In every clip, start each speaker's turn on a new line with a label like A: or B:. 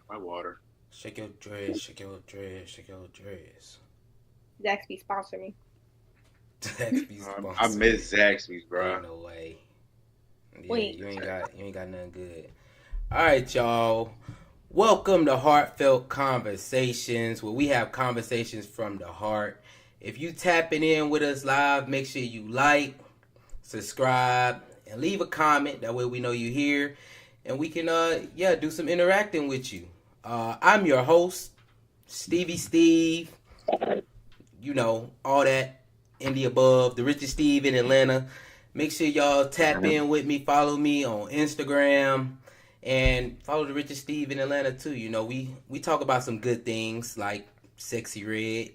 A: My water.
B: Shake your dress, shake your dress, shake your dress.
C: Zaxby sponsor me.
B: Zaxby
A: I
B: sponsor.
A: miss Zaxby's, bro.
B: Ain't no way. Yeah,
C: Wait.
B: you ain't got nothing good. All right, y'all. Welcome to Heartfelt Conversations, where we have conversations from the heart. If you tapping in with us live, make sure you like, subscribe, and leave a comment. That way we know you're here, and we can do some interacting with you. I'm your host, Stevie Steve. You know all that in the above. The richest Steve in Atlanta. Make sure y'all tap in with me. Follow me on Instagram. And follow the Richest Steve in Atlanta too. You know, we talk about some good things like Sexy Red.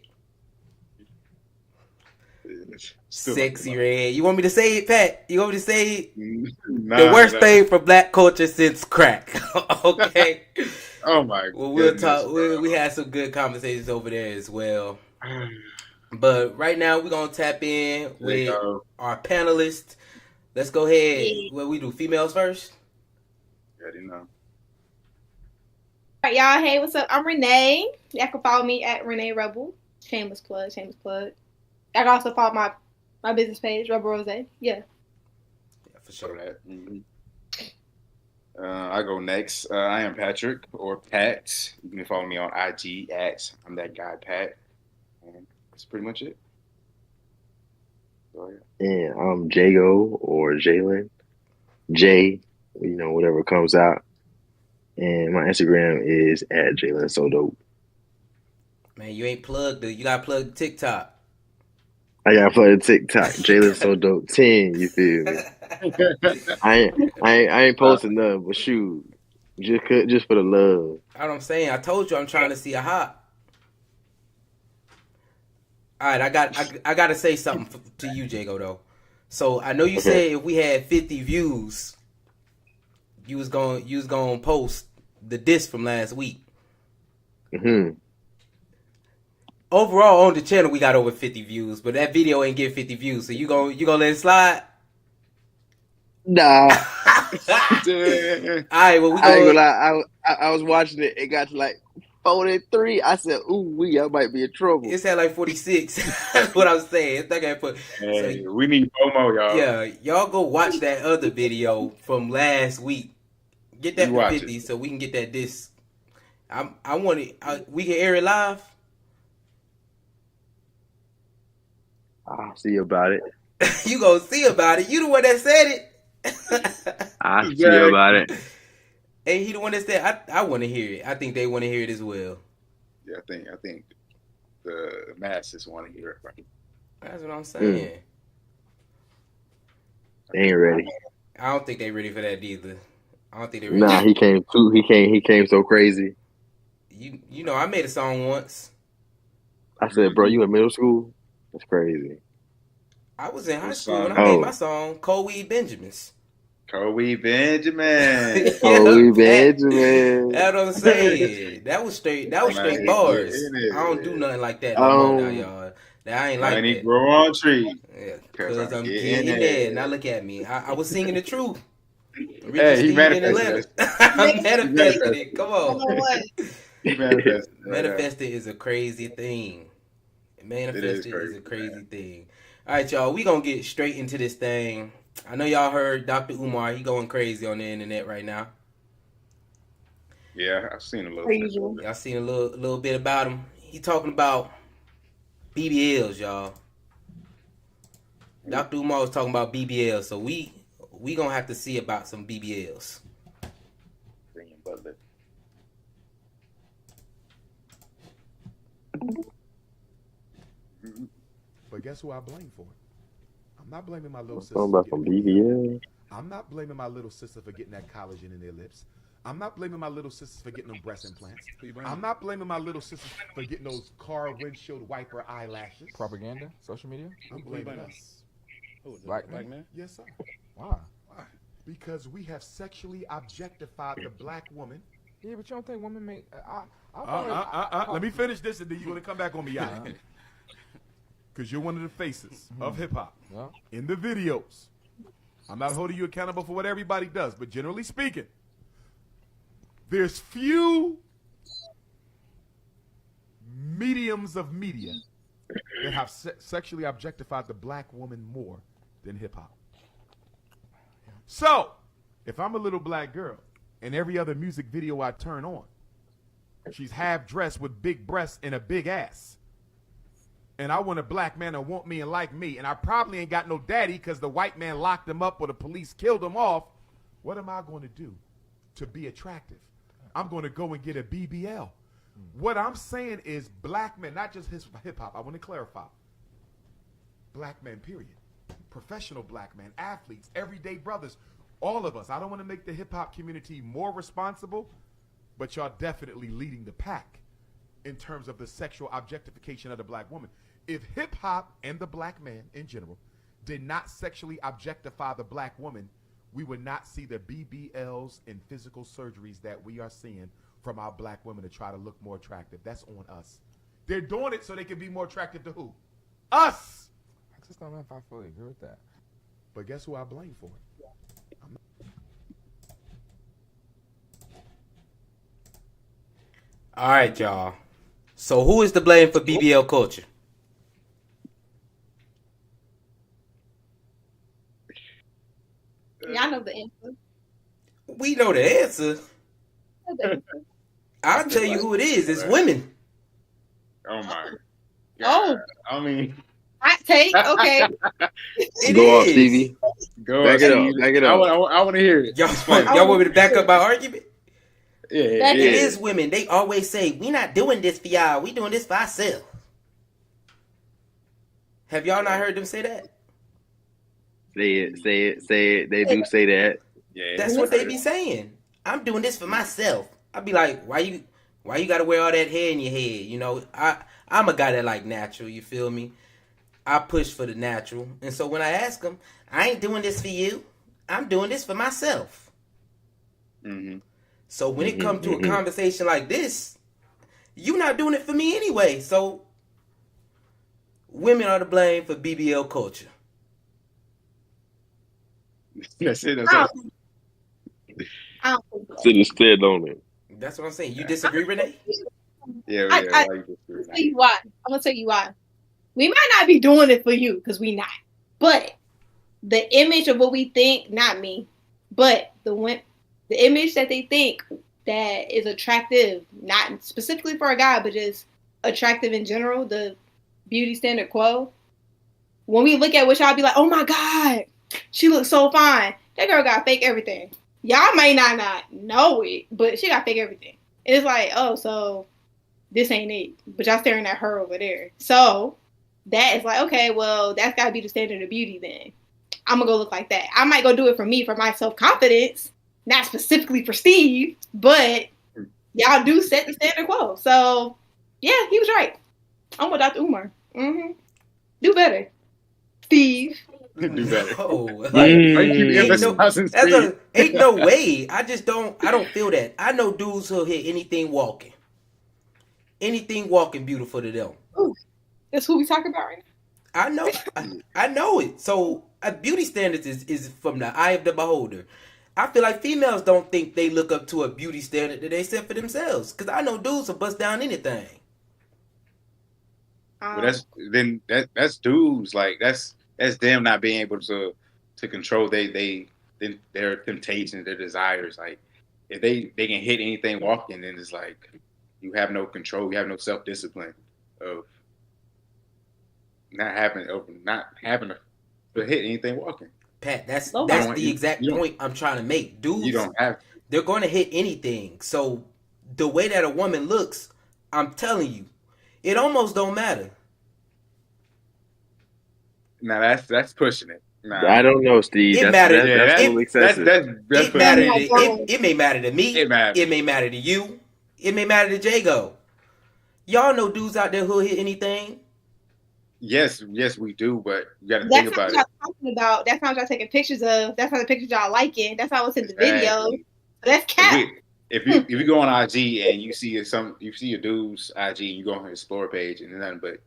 B: Sexy Red. You want me to say it, Pat? You want me to say it? The worst thing for black culture since crack. Okay.
A: Oh my
B: Well, we'll
A: goodness,
B: talk.
A: bro.
B: We had some good conversations over there as well. But right now we're gonna tap in with our panelists. Let's go ahead.
C: Yeah.
B: What we do? Females first.
A: Yeah, you know.
C: All right, y'all. Hey, what's up? I'm Renee. Y'all can follow me at Renee Rebel. Shameless plug. Shameless plug. Y'all can also follow my business page, Rebel Rose. Yeah.
B: Yeah, for sure.
A: I go next. I am Patrick or Pat. You can follow me on IG at I'm that guy Pat. And that's pretty much it. So, yeah.
D: And I'm Jago or Jalen. J, whatever comes out. And my Instagram is at Jalen So Dope.
B: Man, you ain't plugged. You got to plug TikTok.
D: I got for the TikTok, Jalen So Dope 10. You feel me? I ain't posting nothing, but shoot, just for the love.
B: That's what I'm saying. I told you I'm trying to see a hop. All right, I got to say something to you, Jago. Though. So I know you
D: Okay.
B: said if we had 50 views, you was going to post the disc from last week.
D: Mm-hmm.
B: Overall on the channel we got over 50 views, but that video ain't get 50 views. So you gonna let it slide?
D: Nah.
B: All right, well we
D: I ain't
B: go.
D: gonna lie. I was watching it. It got to like 43. I said, "Ooh, I might be in trouble."
B: It's at like 46. That's what I'm saying. It's not gonna put.
A: Hey,
B: So
A: we need FOMO, y'all.
B: yeah, y'all go watch that other video from last week. Get
A: We
B: that to
A: watch
B: 50
A: it.
B: so we can get that disc. I want it. We can air it live.
D: I'll see about it.
B: You gonna see about it. You the one that said it.
D: I'll see about it.
B: Hey, he the one that said I want to hear it. I think they want to hear it as well.
A: Yeah, I think the masses want to hear it. Right?
B: That's what I'm saying.
D: They ain't ready.
B: I don't think they ready for that either. I don't think they ready.
D: Nah, he came too. He came so crazy.
B: You know I made a song once.
D: I said, "Bro, you in middle school? That's crazy."
B: I was in high
A: What
B: school when
A: song?
B: I made my song, Colweed Benjamins.
A: Colweed Benjamin.
D: Colweed Benjamin.
B: That's what I'm saying. That was straight bars.
A: It
B: I don't do nothing like that no more now, y'all. I ain't like
A: Honey
B: that.
A: grow on tree.
B: Yeah,
A: Cause
B: because I'm
A: getting
B: getting there. Now look at me. I was singing the truth.
A: Hey, he
B: Steve in
A: manifested
B: Atlanta.
A: that.
B: I manifested it. Come
C: I know
B: on.
C: what?
A: He manifested.
B: Manifesting is a crazy thing. Manifesting is
A: crazy,
B: a crazy thing. All right, y'all. We gonna get straight into this thing. I know y'all heard Dr. Umar. He going crazy on the internet right now.
A: Yeah, I've seen a little.
C: Per usual.
B: Y'all seen a little bit about him. He talking about BBLs, y'all. Dr. Umar was talking about BBLs, so we gonna have to see about some BBLs.
E: But guess who I blame for it? I'm not blaming my little sister.
D: Talking about some BBL.
E: I'm not blaming my little sister for getting that collagen in their lips. I'm not blaming my little sisters for getting them breast implants. I'm not blaming my little sisters for getting those car windshield wiper eyelashes.
F: Propaganda, social media.
E: I'm blaming us.
F: Black man.
E: Yes, sir.
F: Why?
E: Because we have sexually objectified the black woman.
F: Yeah, but you don't think women make?
E: Let me finish this, and then you're gonna come back on me, y'all. Because you're one of the faces of hip hop in the videos. I'm not holding you accountable for what everybody does, but generally speaking, there's few mediums of media that have sexually objectified the black woman more than hip hop. So, if I'm a little black girl and every other music video I turn on, she's half dressed with big breasts and a big ass, and I want a black man to want me and like me, and I probably ain't got no daddy because the white man locked him up or the police killed him off, what am I going to do to be attractive? I'm going to go and get a BBL. What I'm saying is black men, not just hip hop, I want to clarify. Black men, period. Professional black men, athletes, everyday brothers, all of us. I don't want to make the hip hop community more responsible, but y'all definitely leading the pack in terms of the sexual objectification of the black woman. If hip hop and the black man in general did not sexually objectify the black woman, we would not see the BBLs and physical surgeries that we are seeing from our black women to try to look more attractive. That's on us. They're doing it so they can be more attractive to who? Us!
F: I just don't know if I fully agree with that.
E: But guess who I blame for it?
B: All right, y'all. So who is to blame for BBL culture?
C: Y'all know the answer.
B: We know the answer. I'll tell you who it is. It's women.
A: Oh my. God.
C: Oh,
A: I mean,
C: hot take. Okay.
B: It
D: Go off,
B: is.
D: Stevie.
A: go
D: Back
A: on,
D: it up,
A: Steve.
D: back it up.
A: I want to hear it.
B: Y'all want me to back up my argument?
A: Yeah,
C: Back
B: It
C: it
B: is women. They always say, we not doing this for y'all. We doing this for ourselves. Have y'all not heard them say that?
D: Say it. They do say that.
A: yeah.
B: That's what they be saying. I'm doing this for myself. I'd be like, why you gotta wear all that hair in your head? You know, I'm a guy that like natural, you feel me? I push for the natural. And so when I ask them, I ain't doing this for you. I'm doing this for myself.
A: Mm-hmm.
B: So when it comes to a conversation like this, you not doing it for me anyway. So women are to blame for BBL culture.
A: That's it.
C: I don't think so.
D: City stand on it.
B: That's what I'm saying. You disagree, Renee?
A: Yeah.
C: I-
A: Why you just
C: I'm gonna tell you why. I'm gonna tell you why. We might not be doing it for you because we not, but the image of what we think, not me, but the image that they think that is attractive, not specifically for a guy, but just attractive in general, the beauty standard quo. When we look at which I'll be like, oh my God, she looks so fine. That girl got fake everything. Y'all may not know it, but she got fake everything. And it's like, oh, so this ain't it. But y'all staring at her over there. So that is like, okay, well, that's got to be the standard of beauty then. I'm going to go look like that. I might go do it for me, for my self-confidence, not specifically for Steve, but y'all do set the standard quo. So, yeah, he was right. I'm with Dr. Umar. Mm-hmm. Do better, Steve.
A: do better.
B: No,
A: Like, why you keep
B: ain't no,
A: emphasizing Steve?
B: ain't no way. I don't feel that. I know dudes who'll hit anything walking. Anything walking beautiful to them.
C: Ooh, that's who we talking about right now.
B: I know. I know it. So beauty standards is from the eye of the beholder. I feel like females don't think they look up to a beauty standard that they set for themselves. Because I know dudes will bust down anything.
A: But that's dudes. Like that's them not being able to control their temptations, their desires. Like if they can hit anything walking, then it's like you have no control, you have no self discipline of not having to hit anything walking.
B: Pat, that's
C: You
B: the exact point I'm trying to make. Dudes,
A: You don't have.
B: they're going to hit anything. So the way that a woman looks, I'm telling you, it almost don't matter.
A: Now that's pushing it. Nah.
D: I don't know, Steve.
B: It
D: That's
B: matters.
D: that's a little excessive.
A: That's
B: It,
A: pushing it.
B: may matter to me.
A: It matters.
B: It may matter to you. It may matter to Jago. Y'all know dudes out there who'll hit anything.
A: Yes, we do, but you got to
C: That's
A: think
C: not
A: about
C: what
A: it.
C: y'all talking about. That's not what y'all taking pictures of. That's not the pictures y'all liking. That's not what's in the
A: Exactly.
C: video. That's cap.
A: If you go on IG and you see a dude's IG, you go on his explore page and there's nothing but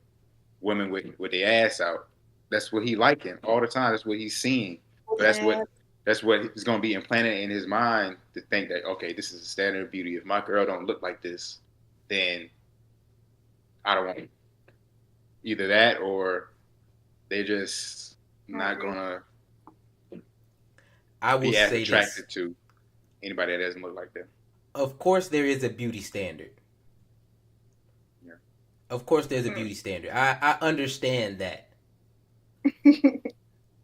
A: women with their ass out. That's what he liking all the time. That's what he's seeing. But that's what is going to be implanted in his mind to think that, okay, this is a standard of beauty. If my girl don't look like this, then I don't want either that or they just not gonna
B: I will
A: be as
B: say
A: attracted
B: this.
A: to anybody that doesn't look like them.
B: Of course, there is a beauty standard.
A: Yeah.
B: Of course, there's a beauty standard. I understand that.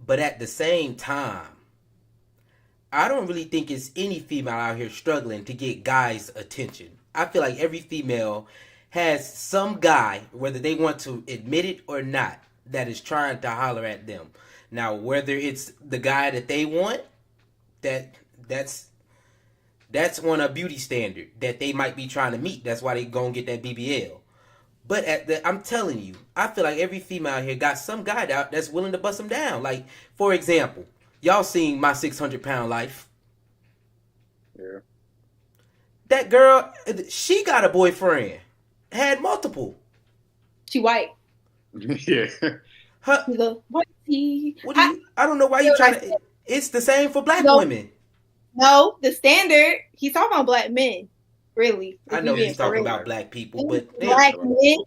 B: But at the same time, I don't really think it's any female out here struggling to get guys' attention. I feel like every female has some guy, whether they want to admit it or not, that is trying to holler at them. Now, whether it's the guy that they want, that's on a beauty standard that they might be trying to meet. That's why they gonna get that BBL. But I'm telling you, I feel like every female out here got some guy out that's willing to bust them down. Like, for example, y'all seen My 600-Pound Life?
A: Yeah.
B: That girl, she got a boyfriend. Had multiple.
C: She white.
A: Yeah.
B: Huh?
C: What do you,
B: I don't know why you trying to. It's the same for black women.
C: No, the standard. He's talking about black men. Really.
B: I know he's talking about black people, but
C: black men.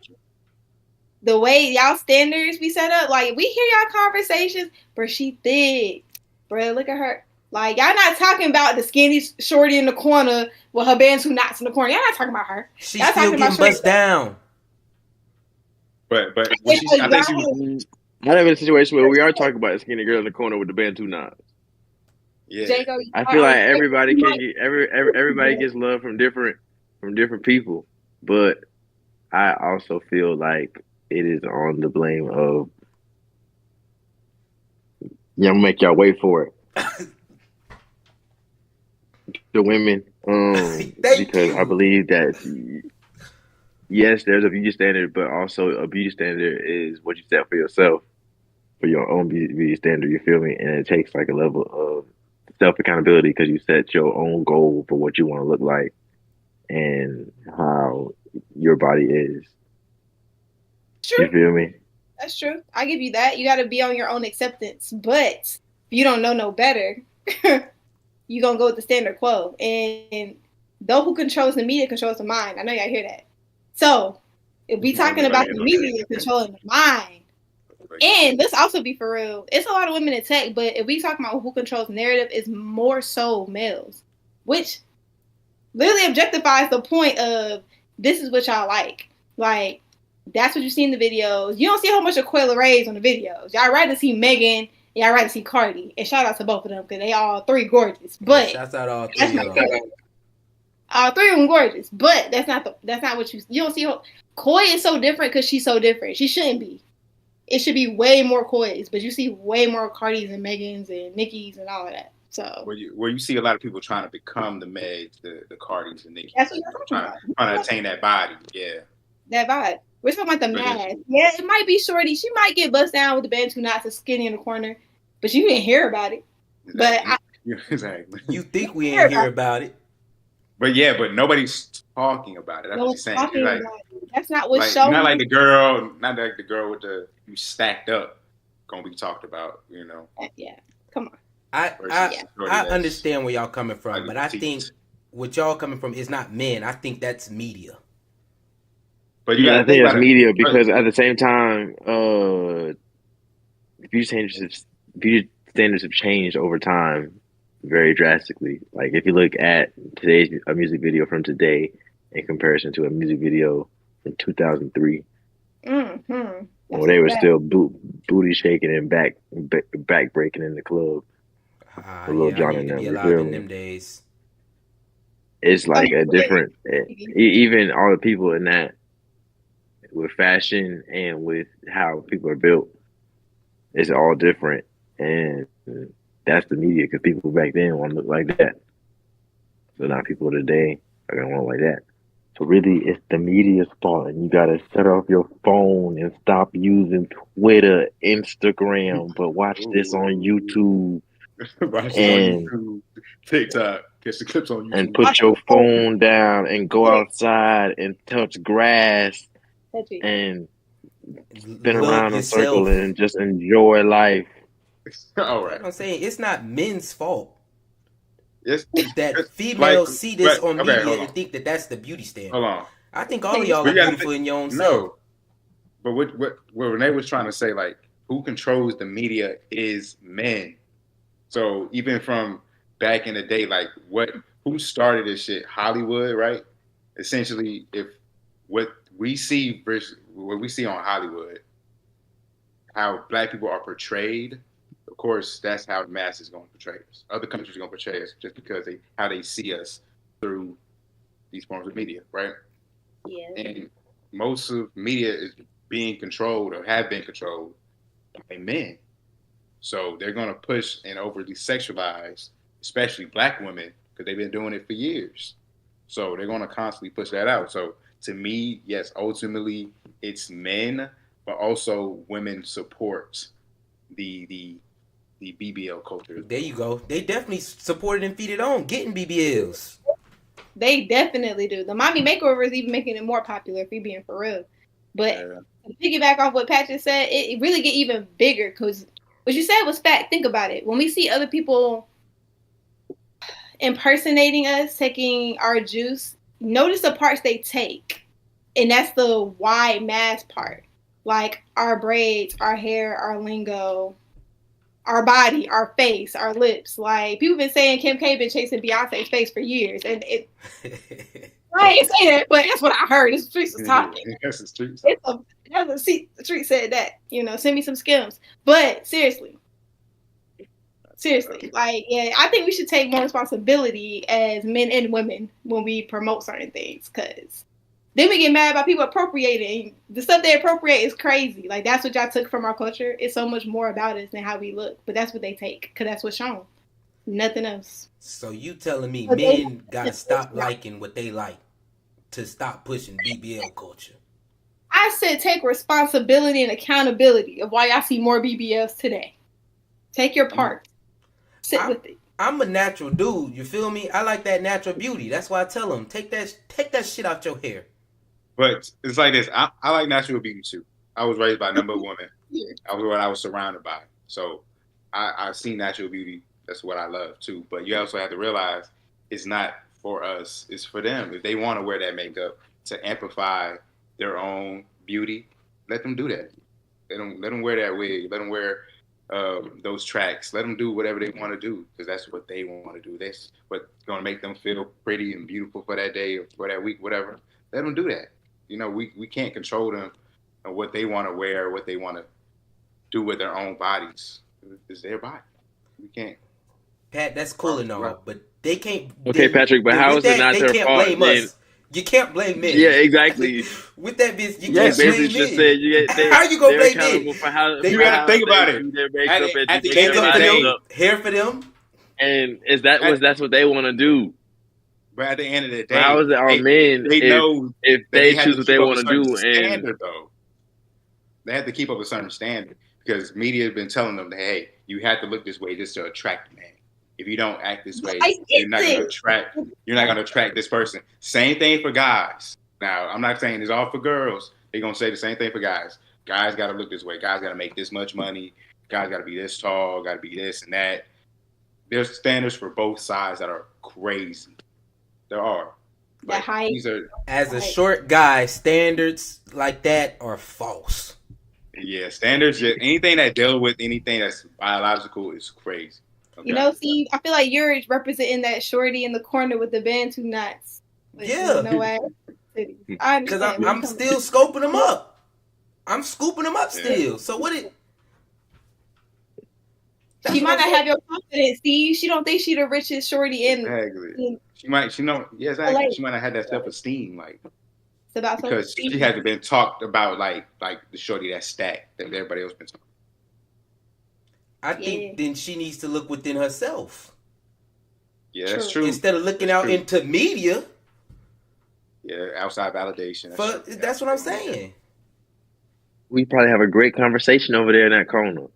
C: The way y'all standards be set up, like we hear y'all conversations, but she thick. Bro, look at her. Like, y'all not talking about the skinny shorty in the corner with her bands who knots in the corner. Y'all not talking about her.
B: She's
C: y'all
B: still getting bust down.
A: But I think she was.
D: I'm in a situation where we are talking about a skinny girl in the corner with the Bantu knots.
A: Yeah.
C: Jago,
D: I feel like everybody can get everybody gets love from different people, but I also feel like it is on the blame of I'm gonna make y'all wait for it. The women, because I believe that yes, there's a beauty standard, but also a beauty standard is what you set for yourself, for your own beauty standard. You feel me? And it takes like a level of self accountability because you set your own goal for what you want to look like and how your body is.
C: True.
D: You feel me?
C: That's true. I give you that. You got to be on your own acceptance. But if you don't know no better, you're going to go with the standard quo. And though who controls the media controls the mind. I know y'all hear that. So if we talking about the media controlling the mind, and let's also be for real, it's a lot of women in tech, but if we talking about who controls the narrative, it's more so males, which literally objectifies the point of this is what y'all like. Like, that's what you see in the videos. You don't see a whole bunch of Coil Rays on the videos. Y'all rather see Megan, y'all rather see Cardie. And shout out to both of them because they all three gorgeous. But
B: shouts out all three of them.
C: All three of them gorgeous. But that's not what you don't see. Koi is so different because she's so different. She shouldn't be. It should be way more Koi's, but you see way more Cardies and Megans and Nickies and all of that. So
A: where you see a lot of people trying to become the Megs, the Cardis and Nickies.
C: That's what you're talking about.
A: Trying to attain that body. Yeah.
C: That vibe. We're talking about the mask. Yeah, it might be shorty. She might get bust down with the Bantu knots and skinny in the corner, but you didn't hear about it.
A: Exactly.
C: But
A: exactly.
B: You think we ain't hear about it?
A: But yeah, but nobody's talking about it. That's what you're saying. Like,
C: that's not what's
A: like,
C: showing.
A: Not like the girl with the you stacked up gonna be talked about. You know.
C: Yeah. Come on.
B: I understand where y'all coming from,
A: like
B: but I think what y'all coming from is not men. I think that's media.
A: But
D: I think that's media because at the same time, beauty standards have changed over time very drastically. Like if you look at today's music video from today in comparison to a music video from 2003, when they were still booty shaking and back breaking in the club.
B: Little John and them. Be alive in them days.
D: It's like a different, even all the people in that. With fashion and with how people are built, it's all different, and that's the media. Because people back then want to look like that, so now people today are gonna want like that. So really, it's the media's fault, and you gotta shut off your phone and stop using Twitter, Instagram, but watch this on YouTube
A: and TikTok. Catch the clips on YouTube,
D: and put your phone down and go outside and touch grass. And spin around in a circle and just enjoy life.
A: All right.
B: I'm saying it's not men's fault.
A: Yes.
B: That females see this on media and think that that's the beauty standard.
A: Hold on.
B: I think all of y'all are beautiful in your own self.
A: But what Renee was trying to say, like, who controls the media is men. So even from back in the day, like who started this shit? Hollywood, right? Essentially, if what we see versus what we see on Hollywood, how black people are portrayed, of course, that's how the mass is going to portray us. Other countries are going to portray us just because how they see us through these forms of media, right?
C: Yeah.
A: And most of media is being controlled or have been controlled by men. So they're going to push and overly sexualize, especially black women, because they've been doing it for years. So they're going to constantly push that out. So to me, yes, ultimately it's men, but also women support the BBL culture.
B: There you go. They definitely supported and feeded on getting BBLs.
C: They definitely do. The mommy makeover is even making it more popular, if you're being for real. But to piggyback off what Patrick said, it really get even bigger because what you said was fact. Think about it. When we see other people impersonating us, taking our juice, notice the parts they take. And that's the wide mass part. Like our braids, our hair, our lingo, our body, our face, our lips. Like people been saying Kim K been chasing Beyonce's face for years. And it I ain't say that, but that's what I heard. The streets was talking.
A: That's the streets.
C: The street said that. Send me some skims. But seriously, like, yeah, I think we should take more responsibility as men and women when we promote certain things, because then we get mad about people appropriating. The stuff they appropriate is crazy. Like, that's what y'all took from our culture. It's so much more about us than how we look, but that's what they take, because that's what's shown. Nothing else.
B: So you telling me men gotta stop liking what they like to stop pushing BBL culture?
C: I said take responsibility and accountability of why y'all see more BBLs today. Take your part. Sit with it.
B: I'm a natural dude. You feel me? I like that natural beauty. That's why I tell them take that shit out your hair.
A: But it's like this. I like natural beauty too. I was raised by a number of women. I was what I was surrounded by. So I see natural beauty. That's what I love too. But you also have to realize it's not for us. It's for them. If they want to wear that makeup to amplify their own beauty, let them do that. Let them wear that wig. Let them wear those tracks. Let them do whatever they want to do, because that's what they want to do. That's what's going to make them feel pretty and beautiful for that day or for that week, whatever. Let them do that. We can't control them and what they want to wear, what they want to do with their own bodies. It's their body. We can't.
B: Pat, that's cool and all, but they can't.
D: Okay, Patrick, but how is it not their fault?
B: You can't blame men.
D: Yeah, exactly.
B: With that bitch, you can't blame men.
D: Just said
B: how you gonna blame men?
A: You gotta think about it.
B: Hair for them.
D: And that's what they want to do.
A: But at the end of the day,
D: how is it our men?
A: They know
D: if they choose what they want to do,
A: standard, though, they have to keep up a certain standard, because media has been telling them that, hey, you have to look this way just to attract a man. If you don't act this way, you're not going to attract this person. Same thing for guys. Now, I'm not saying it's all for girls. They're going to say the same thing for guys. Guys got to look this way. Guys got to make this much money. Guys got to be this tall. Got to be this and that. There's standards for both sides that are crazy. There are.
B: As a short guy, standards like that are false.
A: Yeah, standards. Anything that deals with anything that's biological is crazy. Okay.
C: Steve, I feel like you're representing that shorty in the corner with the Bantu knots.
B: Yeah. Because I'm still scoping them up. I'm scooping them up still. So what it...
C: She might not have your confidence, Steve. She don't think she the richest shorty in.
A: Exactly. She might not have had that self-esteem, like,
C: it's about
A: because she hasn't been talked about like the shorty that's stacked that everybody else been talking.
B: I think then she needs to look within herself.
A: Yeah, that's true.
B: Instead of looking out into media.
A: Yeah, outside validation.
B: That's what I'm saying.
D: We probably have a great conversation over there in that corner.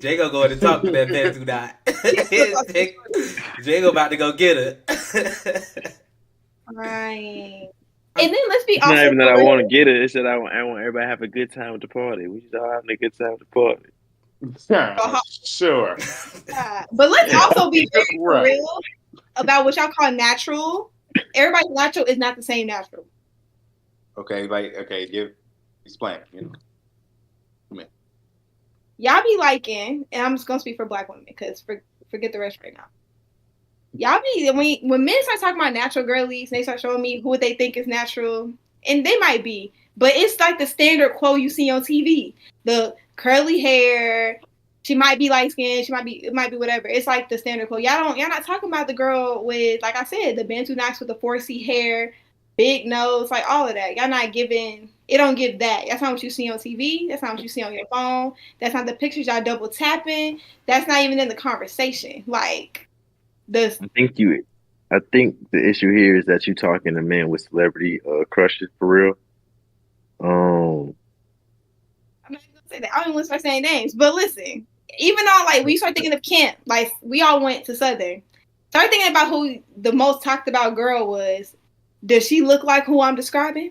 B: Jago going to talk to that Bantu dot. Jago about to go get her.
C: Right. And then let's be
D: honest. Not even that I want to get it. It's that I want everybody to have a good time at the party. We just all having a good time at the party.
A: Sure.
C: But let's also be very real about what y'all call natural. Everybody's natural is not the same natural.
A: Explain. You know, come in.
C: Y'all be liking, and I'm just gonna speak for black women because forget the rest right now. Y'all be when men start talking about natural girlies, they start showing me who they think is natural, and they might be, but it's like the standard quote you see on TV: the curly hair. She might be light skinned. It might be whatever. It's like the standard quote. Y'all not talking about the girl with, like I said, the Bantu knots with the 4C hair, big nose, like all of that. Y'all not giving. It don't give that. That's not what you see on TV. That's not what you see on your phone. That's not the pictures y'all double tapping. That's not even in the conversation. Like this.
D: I think the issue here is that you talking to men with celebrity crushes for real.
C: I'm not gonna say that. I don't want to start saying names, but listen. Even though, like, when you start thinking of Kent, like, we all went to Southern. Start thinking about who the most talked about girl was. Does she look like who I'm describing?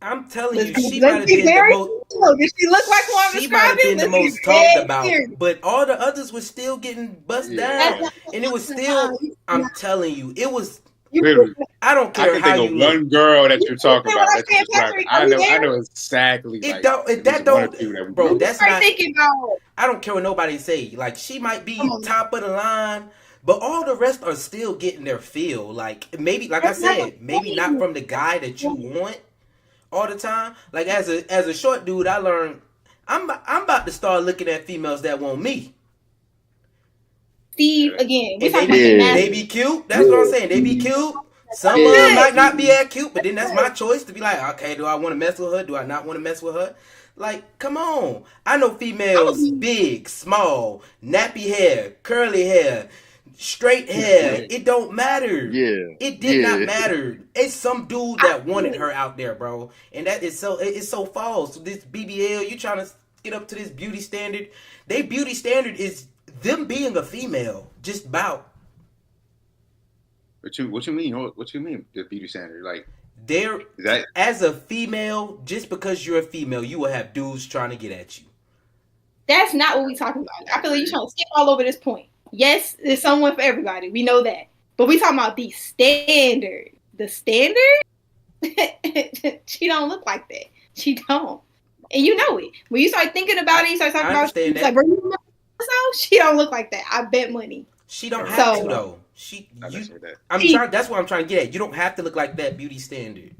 B: I'm telling you, she might have been the most.
C: Does she look like who I'm describing?
B: She might have been the most talked about, but all the others were still getting bust down, and it was still. I'm telling you, it was. I don't care
A: I can
B: how
A: think
B: you
A: of one girl that you're talking about. I know exactly.
B: It don't. Bro, that's not.
C: Thinking about.
B: I don't care what nobody say. Like, she might be top of the line, but all the rest are still getting their feel. Like, maybe, like I said, maybe not from the guy that you want all the time. Like, as a short dude, I learned I'm about to start looking at females that want me.
C: Steve, again,
B: they be cute. That's what I'm saying. They be cute. Some of them might not be that cute, but then that's my choice to be like, okay, do I want to mess with her? Do I not want to mess with her? Like, come on. I know females big, small, nappy hair, curly hair, straight hair. It don't matter.
D: Yeah.
B: It did not matter. It's some dude that wanted her out there, bro. And that is it's so false. So this BBL, you trying to get up to this beauty standard. They beauty standard is them being a female. Just about.
A: What you mean? What you mean the beauty standard? Like,
B: as a female, just because you're a female, you will have dudes trying to get at you.
C: That's not what we're talking about. I feel like you're trying to skip all over this point. Yes, there's someone for everybody. We know that. But we talking about the standard. The standard? She don't look like that. She don't. And you know it. When you start thinking about it, you start talking about it, like, bro, you remember so? She don't look like that. I bet money.
B: She don't have to, though. That's what I'm trying to get at. You don't have to look like that beauty standard.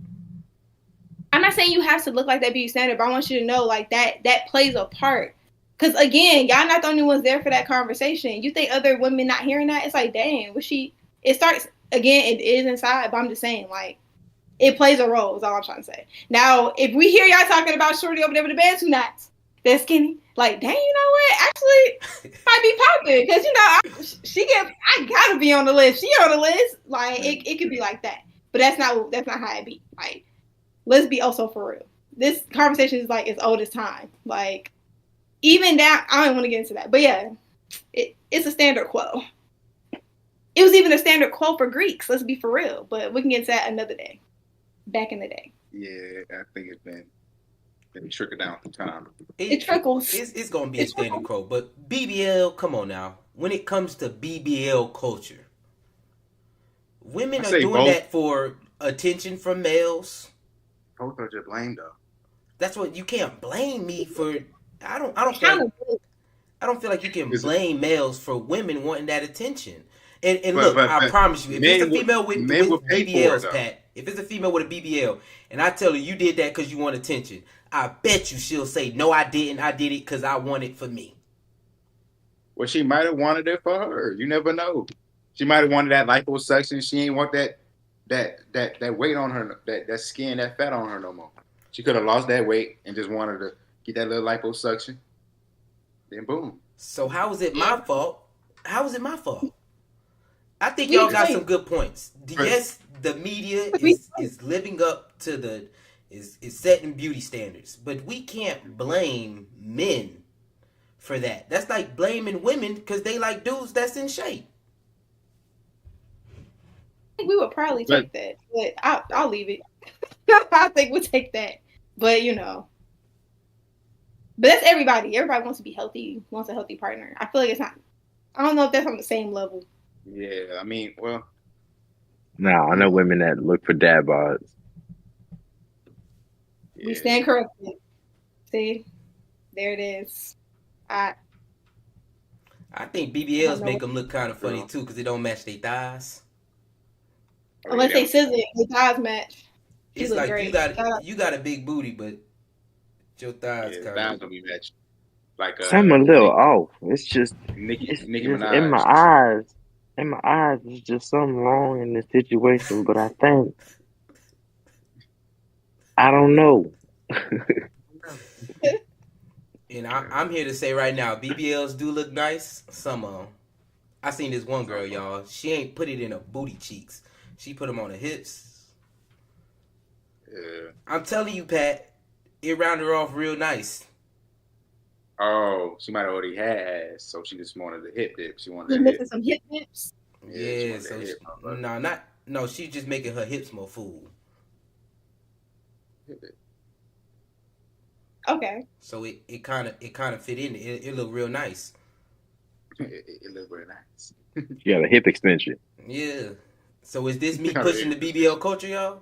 C: I'm not saying you have to look like that beauty standard, but I want you to know, like, that plays a part. Because, again, y'all not the only ones there for that conversation. You think other women not hearing that? It's like, dang, it starts, again, it is inside, but I'm just saying, like, it plays a role is all I'm trying to say. Now, if we hear y'all talking about shorty over there with the Bantu knots, that's skinny, like, dang, you know what? Actually, might be popping. Because, you know, I gotta be on the list. She on the list. Like, it could be like that. But that's not how it be. Like, let's be also for real. This conversation is like as old as time. Like, even that, I don't want to get into that. But yeah, it's a standard quote. It was even a standard quote for Greeks. Let's be for real. But we can get into that another day. Back in the day.
A: Yeah, I think it's been trickled down through time.
C: It trickles.
B: It's going to be a standard quote. But BBL, come on now. When it comes to BBL culture, women are doing that for attention from males.
A: Both are just blame, though.
B: That's what you can't blame me for. I don't feel like you can blame males for women wanting that attention. And look, I promise you, if it's a female with BBLs, Pat, if it's a female with a BBL, and I tell her you did that because you want attention, I bet you she'll say, no, I didn't. I did it because I want it for me.
A: Well, she might have wanted it for her. You never know. She might have wanted that liposuction. She ain't want that weight on her, that skin, that fat on her no more. She could have lost that weight and just wanted to get that little liposuction. Then boom.
B: So how is it my fault? How is it my fault? I think y'all got some good points. Yes, the media is living up to is setting beauty standards, but we can't blame men for that. That's like blaming women because they like dudes that's in shape.
C: We would probably take that, but I'll leave it. I think we'll take that, but but that's everybody. Everybody wants to be healthy, wants a healthy partner. I feel like it's not. I don't know if that's on the same level.
A: Yeah, I mean, well.
D: No, I know women that look for dad bods.
C: We stand corrected. See, there it is.
B: I think BBLs make them look kind of funny too because they don't match their thighs.
C: Unless they scissor it, the thighs match.
B: It's like great. you got a big booty, but your thighs kind of
A: gonna be matched. Like
D: I'm a little off. It's just
A: Nicki
D: just
A: Minaj.
D: in my eyes. In my eyes, there's just something wrong in this situation. But I think I don't know.
B: And I'm here to say right now, BBLs do look nice. Some of them. I seen this one girl, y'all. She ain't put it in her booty cheeks. She put them on her hips.
A: Yeah.
B: I'm telling you, Pat, it rounded her off real nice.
A: Oh, she might have already had ass, so she just wanted the hip dip. She wanted
C: missing some hip dips.
B: Yeah, so she's just making her hips more full.
C: Okay.
B: So it kind of fit in. It looked real nice.
A: It looked real nice.
D: You got a hip extension.
B: Yeah. So is this me pushing the BBL culture, y'all?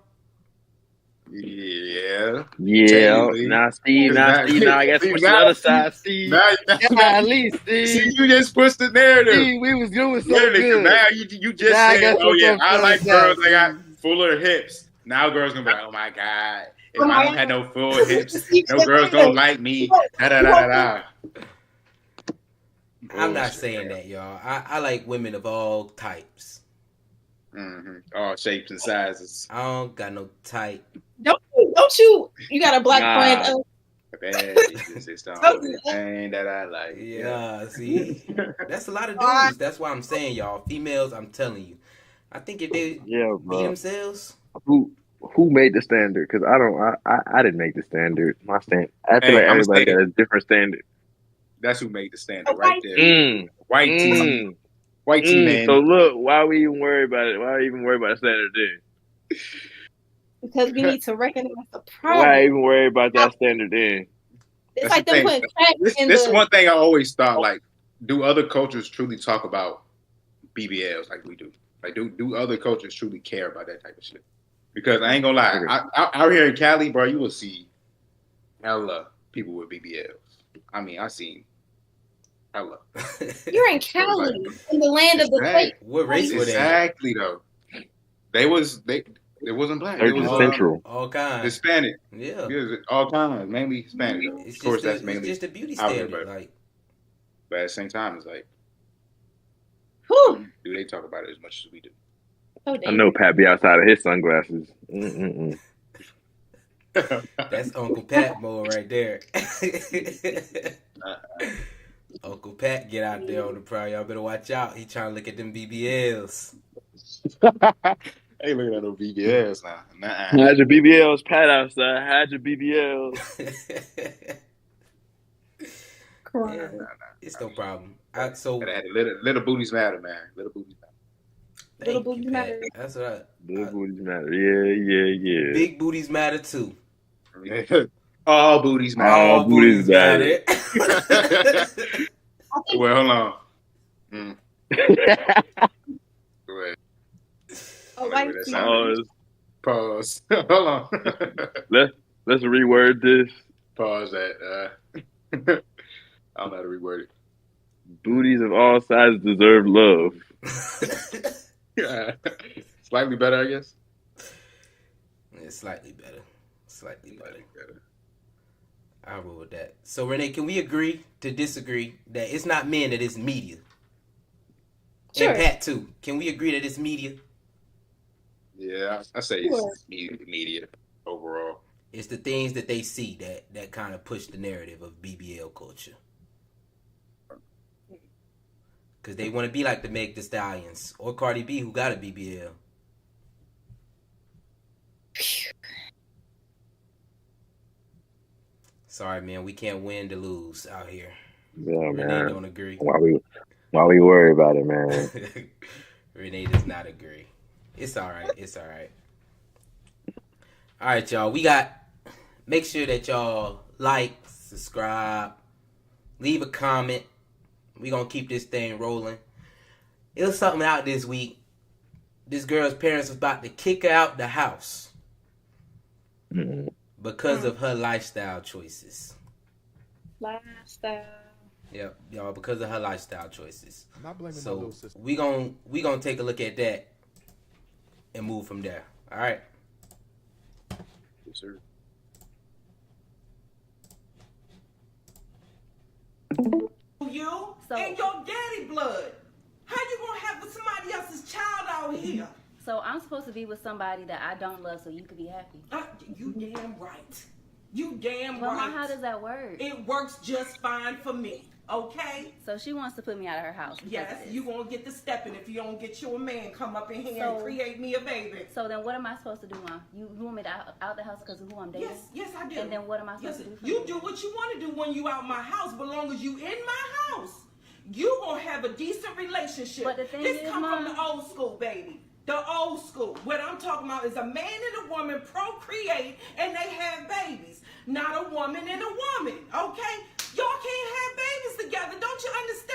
A: Yeah.
D: Now, Steve. Now I got to push the other side, Steve. At least, Steve.
A: See, you just pushed the narrative.
D: Steve, we was doing so good.
A: Now you just said, "Oh yeah, I like girls that got fuller hips." Now girls gonna be like, "Oh my god, if I don't have no full hips, no girls gonna like me." Da da da da.
B: I'm not saying that, y'all. I like women of all types.
A: Mm-hmm. All shapes and sizes.
B: I don't got no type.
C: Don't you? You got a black friend.
A: It's the only thing that I like.
B: Yeah, see, that's a lot of dudes. That's why I'm saying, y'all, females. I'm telling you, I think if they be themselves.
D: Who made the standard? Because I didn't make the standard. My standard. I feel like everybody got a different standard.
A: That's who made the standard right there. White team. White team man.
D: So look, why we even worry about it? Why are we even worry about the standard then?
C: Because we need to recognize the problem.
D: Why even worry about that standard then?
C: It's like them putting
A: this is one thing I always thought, like, do other cultures truly talk about BBLs like we do? Like, do other cultures truly care about that type of shit? Because I ain't gonna lie, out here in Cali, bro, you will see hella people with BBLs. I mean, I seen hella.
C: You're in Cali, in the land of the fake.
B: What race were they?
A: Exactly though. They wasn't black.
D: It
A: was
D: Central.
B: All kinds.
A: Hispanic.
B: Yeah.
A: All kinds, mainly Hispanic. Of course, that's mainly.
B: It's just a beauty standard.
A: But at the same time, it's like, do they talk about it as much as we do?
D: I know Pat be outside of his sunglasses.
B: That's Uncle Pat mode right there. Uncle Pat get out there on the prowl. Y'all better watch out. He trying to look at them BBLs.
A: Hey, look at those BBLs now.
D: Hide your BBLs, Pat outside. Hide your BBLs.
B: Yeah, it's no problem.
A: Little booties matter, man. Little booties matter.
C: Little booties matter.
B: That's right.
D: Little booties matter. Yeah.
B: Big booties matter too.
A: All booties matter.
D: All booties matter.
A: Well, hold on. Go ahead. Pause. Hold on.
D: Let's reword this.
A: Pause that. I don't know how to reword it.
D: Booties of all sizes deserve love.
A: Slightly better, I guess.
B: Yeah, slightly better. I'll roll with that. So, Renee, can we agree to disagree that it's not men, that it's media? Sure. And Pat, too. Can we agree that it's media?
A: Yeah, I say it's media overall.
B: It's the things that they see that kind of push the narrative of BBL culture. Because they want to be like the Meg Thee Stallions or Cardie B, who got a BBL. Sorry, man, we can't win to lose out here.
D: Yeah,
B: Renee
D: man.
B: don't agree.
D: Why we worry about it, man?
B: Renee does not agree. It's all right. All right, y'all. Make sure that y'all like, subscribe, leave a comment. We gonna keep this thing rolling. It was something out this week. This girl's parents was about to kick her out the house. because of her lifestyle choices.
C: Lifestyle.
B: Yep, y'all, because of her lifestyle choices.
E: I'm not blaming my
B: So
E: little sister.
B: we gonna take a look at that and move from there. All right.
A: Yes, sir.
G: You and your daddy blood. How you gonna have somebody else's child out here?
H: So I'm supposed to be with somebody that I don't love so you could be happy.
G: You damn right. You damn
H: Well,
G: right.
H: Ma, how does that work?
G: It works just fine for me. Okay?
H: So she wants to put me out of her house.
G: Yes, you gonna get the stepping if you don't get you a man come up in here and create me a baby.
H: So then what am I supposed to do, Ma? You want me to out the house because of who I'm dating?
G: Yes, I do.
H: And then what am I supposed to do?
G: You do what you want to do when you out my house, but long as you in my house, you gonna have a decent relationship.
H: But the thing
G: this
H: is,
G: come
H: Ma,
G: from the old school, baby. The old school. What I'm talking about is a man and a woman procreate and they have babies. Not a woman and a woman, okay? Y'all can't have babies together. Don't you understand?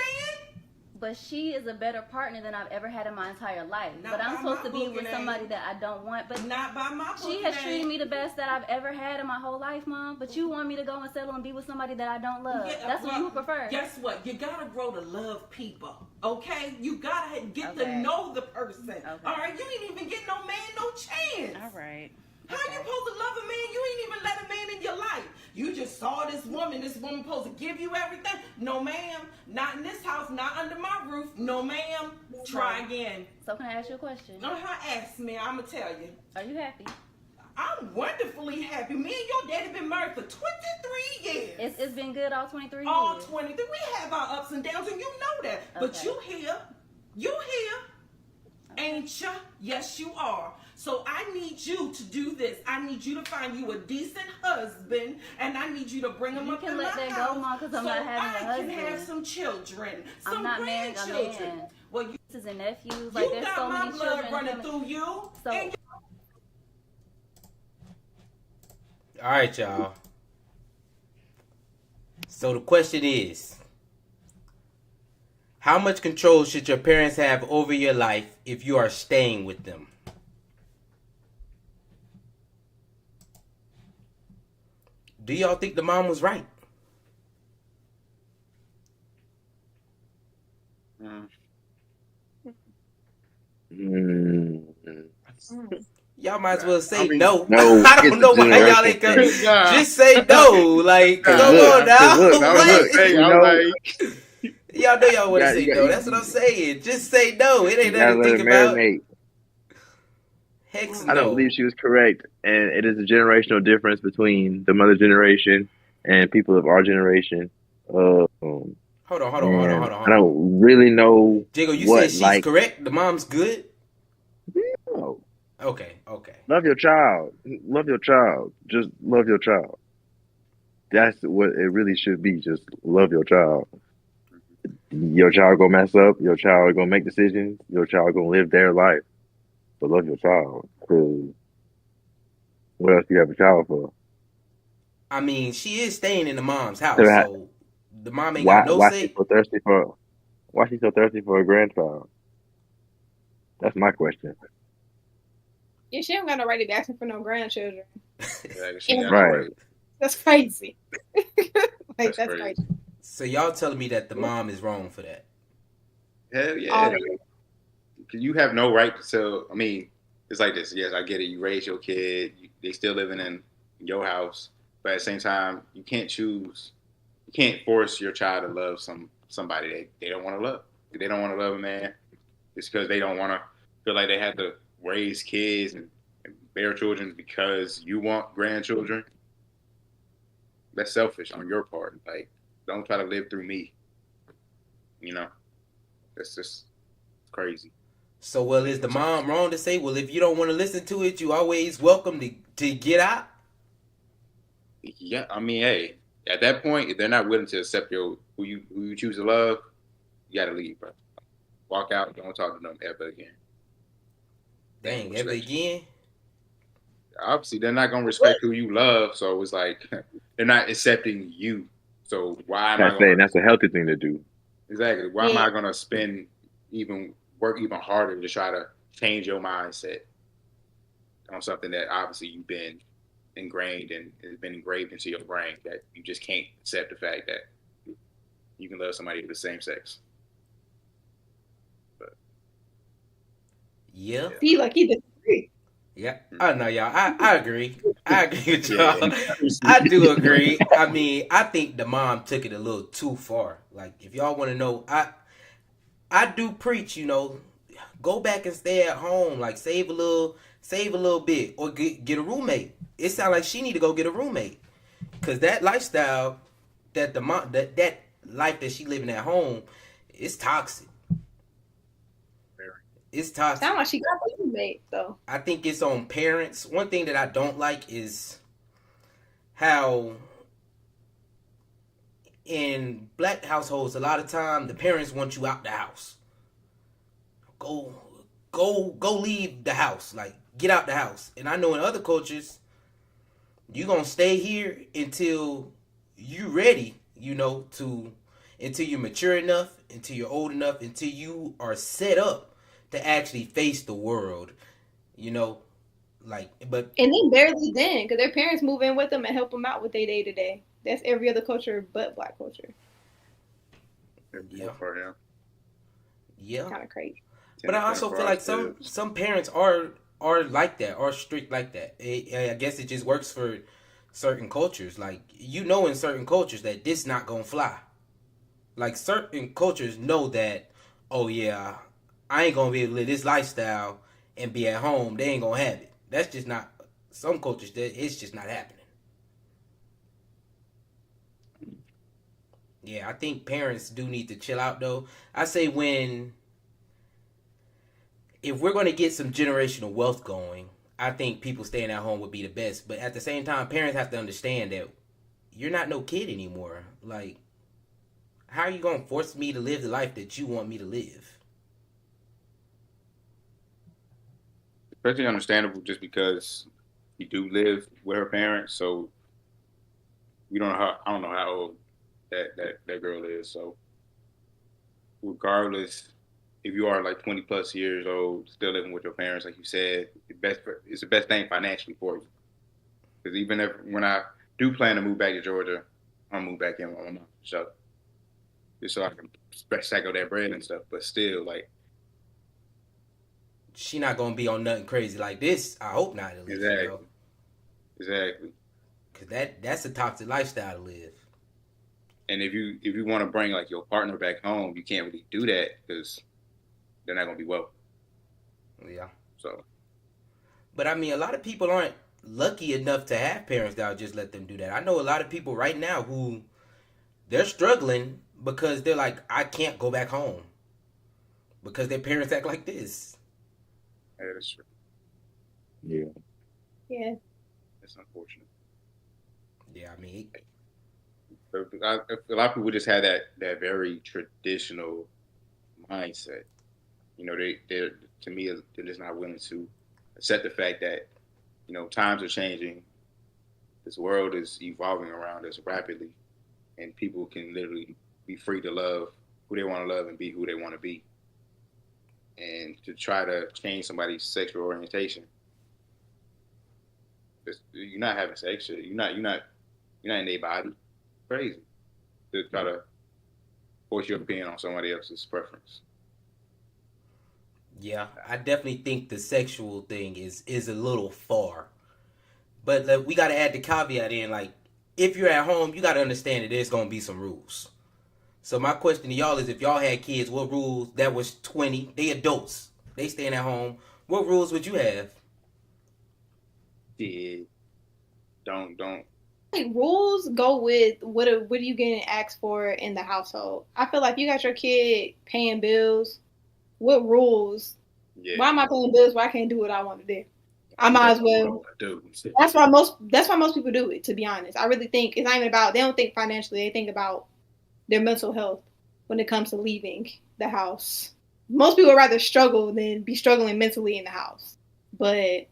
H: but she is a better partner than I've ever had in my entire life.
G: Not
H: but I'm
G: by
H: supposed
G: my
H: to be
G: book,
H: with
G: Renee.
H: somebody that I don't want. But
G: Not by my book,
H: she has
G: Renee.
H: treated me the best that I've ever had in my whole life, Mom. But you want me to go and settle and be with somebody that I don't love.
G: Yeah,
H: That's what you would prefer.
G: Guess what? You gotta grow to love people, okay? You gotta get to
H: Okay.
G: know the person.
H: Okay.
G: All right? You ain't even get no man no chance.
H: All right.
G: How you supposed to love a man? You ain't even let a man in your life. You just saw this woman supposed to give you everything. No, ma'am. Not in this house. Not under my roof. No, ma'am. Try again.
H: So can I ask you a question?
G: Don't ask me. I'm going to tell you.
H: Are you happy?
G: I'm wonderfully happy. Me and your daddy been married for 23 years.
H: It's been good all 23
G: All
H: years.
G: 23. We have our ups and downs, and you know that. But
H: Okay.
G: you here. You here. Ain't ya? Yes, you are. So I need you to do this. I need you to find you a decent husband, and I need you to bring him
H: You
G: up
H: can
G: in
H: let
G: my
H: that
G: house
H: go, Mom, 'cause I'm
G: so
H: not having a
G: I can
H: husband.
G: have some children, some
H: I'm not marrying a
G: grandchildren.
H: man.
G: Well, you
H: Nieces and nephews, like there's
G: got
H: so
G: my
H: many
G: blood
H: children
G: running
H: coming.
G: through you.
H: So-
G: and
B: All right, y'all. So the question is, how much control should your parents have over your life if you are staying with them? Do y'all think the mom was right?
D: Mm.
B: Y'all might as well say
A: I mean,
B: no.
D: no,
B: I
D: it's
B: don't know
D: the
B: why y'all ain't
D: generational
B: coming.
D: thing.
A: Nah.
B: Just say no. Like,
A: Nah,
B: come
D: look,
B: on now.
D: look,
A: I
B: What?
A: was look, hey,
D: You
A: I
D: know-
A: was like,
B: Y'all know y'all want to
D: Yeah,
B: say
D: you
B: no.
D: got-
B: That's what I'm saying. Just say no. It
D: You
B: ain't
D: gotta
B: nothing to
D: let
B: think
D: it
B: about.
D: marinate.
B: Hex
D: I don't
B: no.
D: believe she was correct, and it is a generational difference between the mother generation and people of our generation.
B: Hold on.
D: I don't really know
B: Jago, you
D: what
B: said she's
D: like.
B: correct? The mom's good?
D: No.
B: Okay.
D: Love your child. Love your child. Just love your child. That's what it really should be. Just love your child. Your child gonna mess up. Your child gonna make decisions. Your child gonna live their life. But love your child. 'Cause what else do you have a child for?
B: I mean, she is staying in the mom's house,
D: So ha-
B: so the mom ain't got no
D: Why
B: say.
D: she so thirsty for? Why she so thirsty for a grandchild? That's my question.
C: Yeah, she don't got no right to be asking for no grandchildren.
A: yeah, she got
D: Right.
A: it.
C: That's crazy.
A: That's
C: That's
A: crazy.
C: crazy.
B: So y'all telling me that the mom is wrong for that?
A: Hell yeah.
C: All
A: You have no right to tell. I mean, it's like this. Yes, I get it. You raise your kid. They still living in your house, but at the same time, you can't choose. You can't force your child to love somebody they don't want to love. If they don't want to love a man, it's because they don't want to feel like they have to raise kids and bear children because you want grandchildren. That's selfish on your part. Like, don't try to live through me. You know, that's just crazy.
B: So, well, is the mom wrong to say, well, if you don't want to listen to it, you always welcome to get out?
A: Yeah, I mean, hey, at that point, if they're not willing to accept who you choose to love, you gotta leave, bro. Walk out. Don't talk to them ever again.
B: Dang, ever again?
A: Obviously, they're not gonna respect who you love, so it's like they're not accepting you. So why am I
D: That's saying
A: gonna
D: that's a healthy thing to do.
A: exactly? Why am I gonna work even harder to try to change your mindset on something that obviously you've been ingrained and it's been engraved into your brain that you just can't accept the fact that you can love somebody of the same sex. But
B: Yeah.
C: See, like he disagree.
B: Yeah. I know, y'all. I agree. I agree with y'all. I do agree. I mean, I think the mom took it a little too far. Like, if y'all want to know, I do preach, go back and stay at home. Like, save a little bit, or get a roommate. It sounds like she need to go get a roommate, cause that lifestyle that the mom that life that she living at home, it's toxic. It's toxic.
C: Sound like she got a roommate though.
B: I think it's on parents. One thing that I don't like is how in black households a lot of time the parents want you out the house. Go leave the house. Like, get out the house. And I know in other cultures you gonna stay here until you ready, until you're mature enough, until you're old enough, until you are set up to actually face the world, but
C: and they barely then, because their parents move in with them and help them out with their day to day. That's every other culture but black culture.
B: Yeah.
C: Kind of crazy.
B: But I also feel like some parents are like that, are strict like that. I guess it just works for certain cultures. Like, in certain cultures that this not gonna fly. Like, certain cultures know that, oh yeah, I ain't gonna be able to live this lifestyle and be at home. They ain't gonna have it. That's just not, some cultures, it's just not happening. Yeah, I think parents do need to chill out though. I say if we're gonna get some generational wealth going, I think people staying at home would be the best. But at the same time, parents have to understand that you're not no kid anymore. Like, how are you gonna force me to live the life that you want me to live?
A: Especially understandable just because you do live with her parents, so I don't know how old that girl is. So regardless, if you are like 20 plus years old, still living with your parents, like you said, it's the best thing financially for you. Because even when I do plan to move back to Georgia, I'll move back in with my mom, so just so I can stack that bread and stuff. But still, like,
B: she not gonna be on nothing crazy like this. I hope not, at least.
A: Exactly.
B: Cause that's a toxic lifestyle to live.
A: And if you want to bring like your partner back home, you can't really do that because they're not gonna be welcome.
B: Yeah.
A: So.
B: But I mean, a lot of people aren't lucky enough to have parents that'll just let them do that. I know a lot of people right now who they're struggling because they're like, I can't go back home because their parents act like this.
A: Yeah, that's true.
C: Yeah.
A: It's unfortunate.
B: Yeah, I mean,
A: a lot of people just have that very traditional mindset. They're to me, they're just not willing to accept the fact that times are changing. This world is evolving around us rapidly, and people can literally be free to love who they want to love and be who they want to be. And to try to change somebody's sexual orientation, you're not having sex. You're not in their body. Crazy to try to force your opinion on somebody else's preference.
B: Yeah, I definitely think the sexual thing is a little far, but we got to add the caveat in. Like, if you're at home, you got to understand that there's gonna be some rules. So my question to y'all is, if y'all had kids, what rules that was 20, they adults, they staying at home, what rules would you have?
A: Yeah. Don't.
C: Like, rules go with what are you getting asked for in the household. I feel like you got your kid paying bills. What rules? Yeah. Why am I paying bills? Why I can't do what I want to do? I might as well. That's why most people do it, to be honest. I really think it's not even about, they don't think financially, they think about their mental health when it comes to leaving the house. Most people would rather struggle than be struggling mentally in the house. But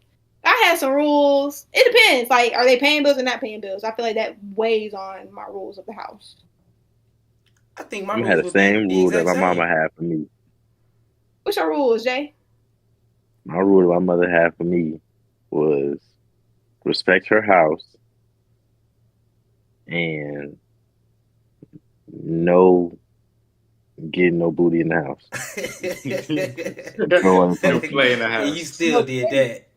C: I had some rules. It depends. Like, are they paying bills or not paying bills? I feel like that weighs on my rules of the house.
B: I think my
D: you
B: rules
D: had the same rule that my mama had for me.
C: What's your rules, Jay?
D: My rule that my mother had for me was respect her house, and no getting no booty in the house.
A: No play in the house.
B: And you still did that.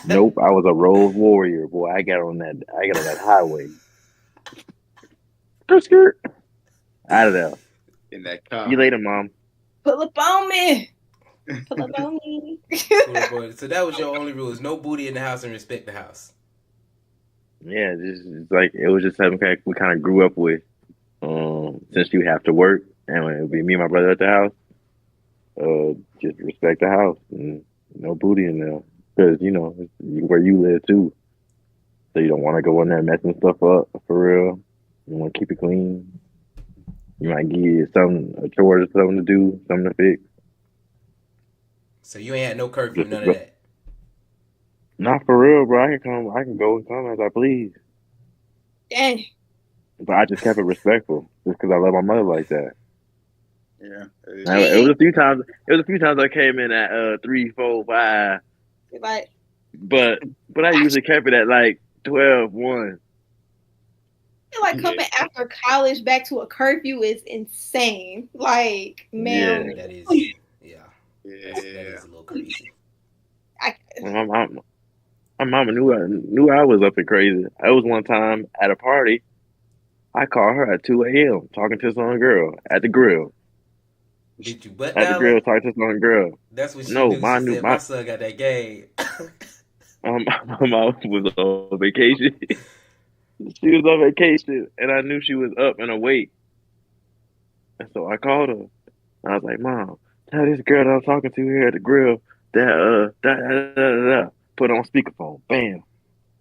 D: Nope, I was a road warrior, boy. I got on that highway. Skirt. Out of there.
A: In that car.
D: See you later, Mom.
C: Pull up on me. Pull up on me.
B: So that was your only rules: no booty in the house and respect the house.
D: Yeah, it's like it was just something we kind of grew up with. Since you have to work, and it would be me and my brother at the house. Just respect the house and no booty in there, because it's where you live too. So you don't want to go in there messing stuff up for real. You want to keep it clean. You might give you a chore or something to do, something to fix.
B: So you ain't had no curfew, none of that.
D: Not for real, bro. I can go and come as I please.
C: Dang.
D: But I just kept it respectful, just because I love my mother like that.
A: Yeah.
D: It was a few times. I came in at 3, 4, 5.
C: Like,
D: but I usually kept it at like 12, 1.
C: I feel like coming after college back to a curfew is insane. Like, man.
B: Yeah, that is. Yeah. That is a little crazy.
D: My mama knew I was up and crazy. I was one time at a party. I called her at 2 a.m. talking to some girl at the grill.
B: Did you butt
D: at the grill talking to some girl?
B: That's what she knew. She said, my son got that game.
D: My mom was on vacation. She was on vacation, and I knew she was up and awake. And so I called her. I was like, Mom, tell this girl that I'm talking to here at the grill that put on speakerphone. Bam.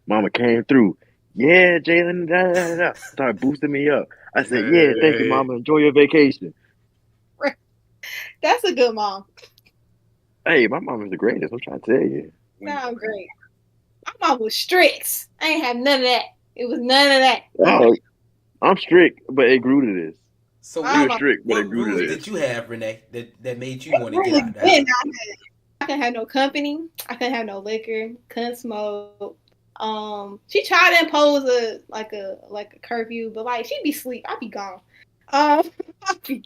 D: Mama came through. Yeah, Jalen, started boosting me up. I said, yeah, thank you, Mama. Enjoy your vacation.
C: That's a good mom.
D: Hey, my mom is the greatest. I'm trying to tell you.
C: Sound great. My mom was strict. I ain't have none of that. It was none of that.
D: Oh, I'm strict, but it grew to this.
B: So
D: we were strict, but it grew to this.
B: What did you have, Renee, that made you want to get out of the house?
C: I couldn't have no company. I couldn't have no liquor. Couldn't smoke. She tried to impose a curfew, but like she'd be asleep. I'd be gone. I'd be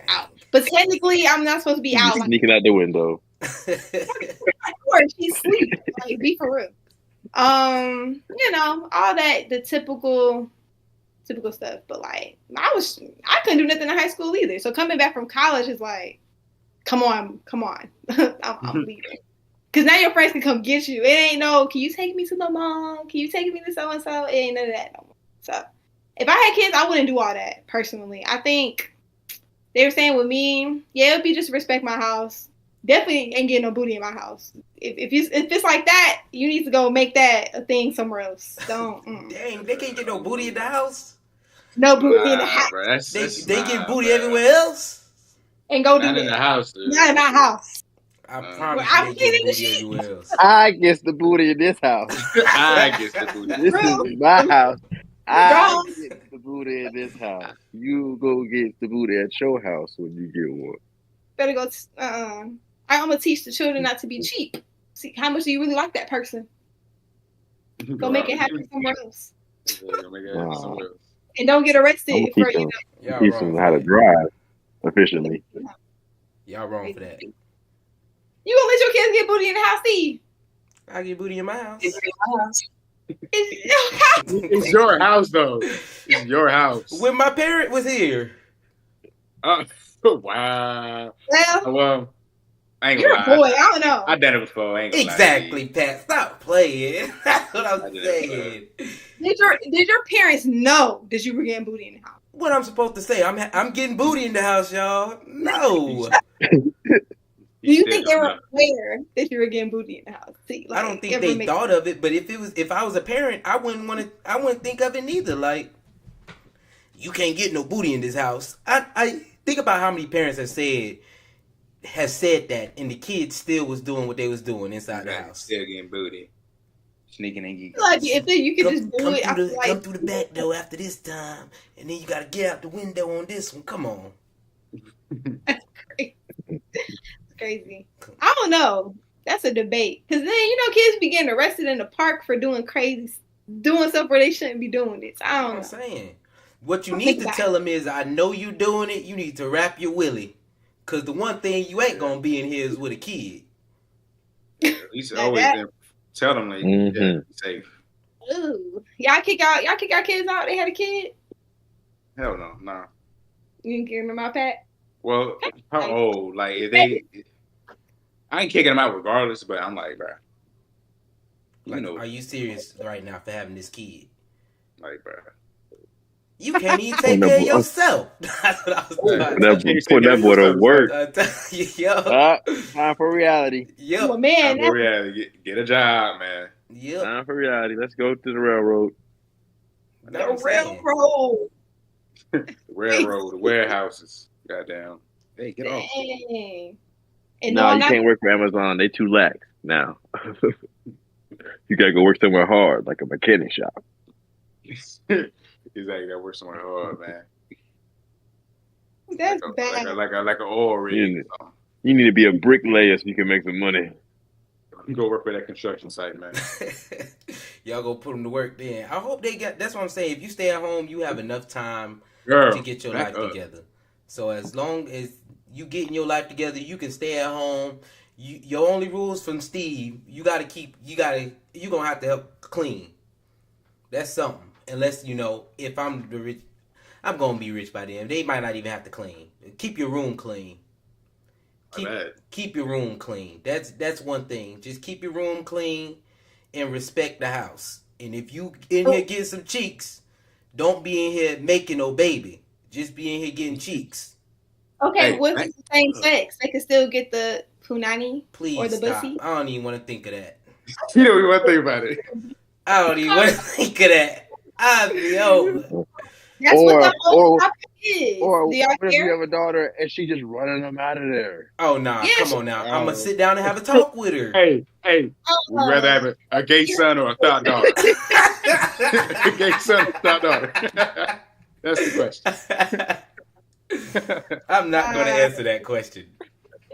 C: out. But technically, I'm not supposed to be out.
D: Sneaking out the window.
C: Of course, she's asleep. Like, be for real. All that, the typical stuff. But like, I couldn't do nothing in high school either. So coming back from college is like, come on, I'm leaving. Because now your friends can come get you. It ain't no, can you take me to the mall? Can you take me to so-and-so? It ain't none of that no more. So if I had kids, I wouldn't do all that, personally. I think they were saying with me, yeah, it would be just respect my house. Definitely ain't getting no booty in my house. If it's like that, you need to go make that a thing somewhere else. Don't.
B: Dang, they can't get no booty in the house?
C: No booty in the house.
A: Bro,
B: they get booty everywhere else?
C: And go do
A: Not
C: that.
A: in the house, dude.
C: Not in my house.
B: I promise you they get booty everywhere else.
D: I get the booty in this house.
A: I get the booty.
D: This is my house. I get the booty in this house. You go get the booty at your house when you get one.
C: Better go. I'm gonna teach the children not to be cheap. See, how much do you really like that person? Go make it happen somewhere else. And don't get arrested for
D: teach them how to drive efficiently.
B: Y'all wrong for that.
C: You gonna let your kids get booty in the house, Steve?
B: I get booty in my house.
A: It's your house, though. It's your house.
B: When my parent was here.
A: Wow. Well, I ain't
C: you're
A: gonna
C: a
A: lie.
C: boy. I don't know.
A: I done it before. I ain't gonna
B: exactly,
A: lie.
B: Pat. Stop playing. That's what I'm saying.
C: Did your parents know that you were getting booty in the house?
B: What I'm supposed to say? I'm getting booty in the house, y'all. No.
C: Do you think they were aware that you were getting booty in the house? See, like,
B: I don't think they thought of it, but if I was a parent, I wouldn't think of it neither. Like, you can't get no booty in this house. I think about how many parents have said that, and the kids still was doing what they was doing inside the house.
A: Still getting booty. Sneaking and geeking.
C: Like, if you could just do it.
B: Come through the back door after this time, and then you got to get out the window on this one. Come on.
C: That's crazy. Crazy. I don't know. That's a debate. Because then, kids be getting arrested in the park for doing stuff where they shouldn't be doing it. So I don't know.
B: I'm saying. What you need to tell them is, I know you doing it. You need to wrap your willy. Because the one thing you ain't going to be in here is with a kid.
A: At least always tell them they be safe.
C: Ooh. Y'all kick our kids out? They had a kid?
A: Hell no, nah.
C: You didn't kick them out, Pat?
A: Well, how old? Like, if they... I ain't kicking them out regardless, but I'm like, bro.
B: Like, are you serious right now for having this kid?
A: Like, bro.
B: You can't even take care of yourself. That's what I was
D: Put that boy to work. Time for reality.
B: Yep.
C: Well, man,
A: time for reality. Get a job, man.
B: Yep.
D: Time for reality. Let's go to the railroad.
C: The
A: railroad, the warehouses. Goddamn. Hey, get off.
D: No, you can't work for Amazon. They too lax now. You gotta go work somewhere hard, like a mechanic shop.
A: Exactly, gotta work somewhere hard, man.
C: That's bad.
A: Like an oil rig.
D: You need to be a bricklayer so you can make some money.
A: Go work for that construction site, man.
B: Y'all go put them to work then. I hope they got. That's what I'm saying. If you stay at home, you have enough time to get your life together. So as long as you getting your life together, you can stay at home. Your only rules from Steve, you're gonna have to help clean. That's something. Unless if I'm the rich, I'm gonna be rich by then. They might not even have to clean. Keep your room clean. Keep your room clean. That's one thing. Just keep your room clean and respect the house. And if you in here getting some cheeks, don't be in here making no baby. Just be in here getting cheeks.
C: Okay, what if it's the same sex? They can still get the punani or the
B: stop.
C: bussy?
B: I don't even want to think of that.
A: You don't even want to think about it.
B: I don't even want to think of that.
C: That's what the whole topic is.
D: Or what if you have a daughter and she just running them out of there?
B: Oh, nah. Come on now. I'm going to sit down and have a talk with her.
A: Hey. Would you rather have a gay son or a thought daughter? A gay son or a thought daughter? That's the question.
B: I'm not going to answer that question.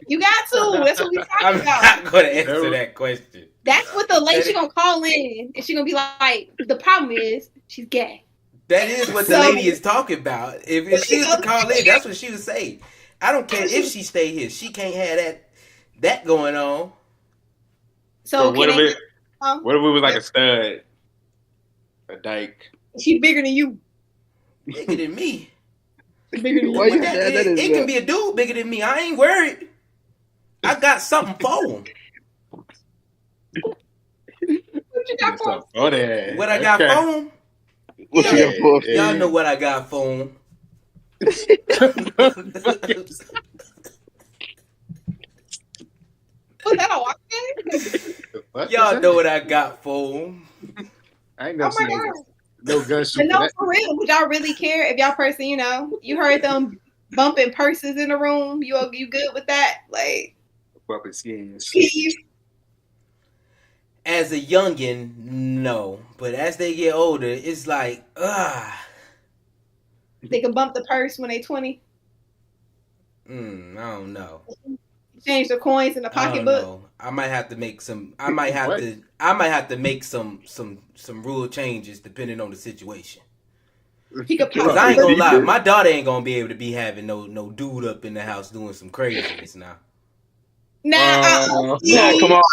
C: You got to. That's what we talking about.
B: I'm not going to answer that question.
C: That's what the lady, she going to call in. And she going to be like, the problem is she's gay.
B: That is what the lady is talking about. If she was to call in, that's what she would say. I don't care if she stay here. She can't have that going on.
C: So
A: what if it was like a stud? A dyke.
C: She's bigger than you.
B: Bigger than me.
C: Bigger than you.
B: It can be a dude bigger than me. I ain't worried. I got something for him.
C: What you got for him?
B: What I got for him? Y'all know what I got for him.
C: Was that a walk game?
B: Y'all know what I got for him.
A: I ain't never seen no gun shoot.
C: But no, for real, would y'all really care if y'all person, you heard them bumping purses in the room? You good with that? Like
A: bumping skins.
B: As a youngin', no. But as they get older, it's like,
C: They can bump the purse when they 20.
B: I don't know.
C: Change the coins in the pocketbook.
B: I might have to make some. I might have to make some rule changes depending on the situation. Because I ain't gonna lie, my daughter ain't gonna be able to be having no dude up in the house doing some craziness now.
C: Nah,
D: come on.
B: I do not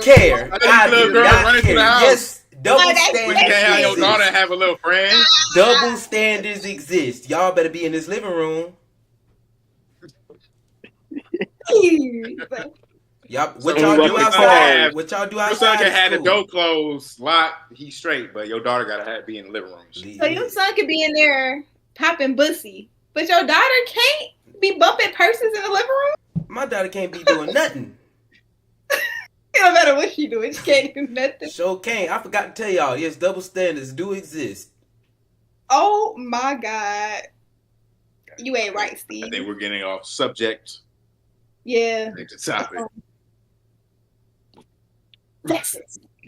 B: care. I do not care. Yes, double standards.
A: You can't have your daughter have a little friend.
B: Double standards exist. Y'all better be in this living room. Y'all, what y'all do outside? What y'all do outside?
A: Your son can have the door closed, locked. He's straight, but your daughter gotta be in the living room.
C: So your son could be in there popping bussy, but your daughter can't be bumping purses in the living room?
B: My daughter can't be doing nothing.
C: It don't matter what she doing. She can't do nothing.
B: Sure can't. I forgot to tell y'all. Yes, double standards do exist.
C: Oh my God. You ain't right, Steve.
A: I think we're getting off subject.
C: Yeah.
A: Next topic.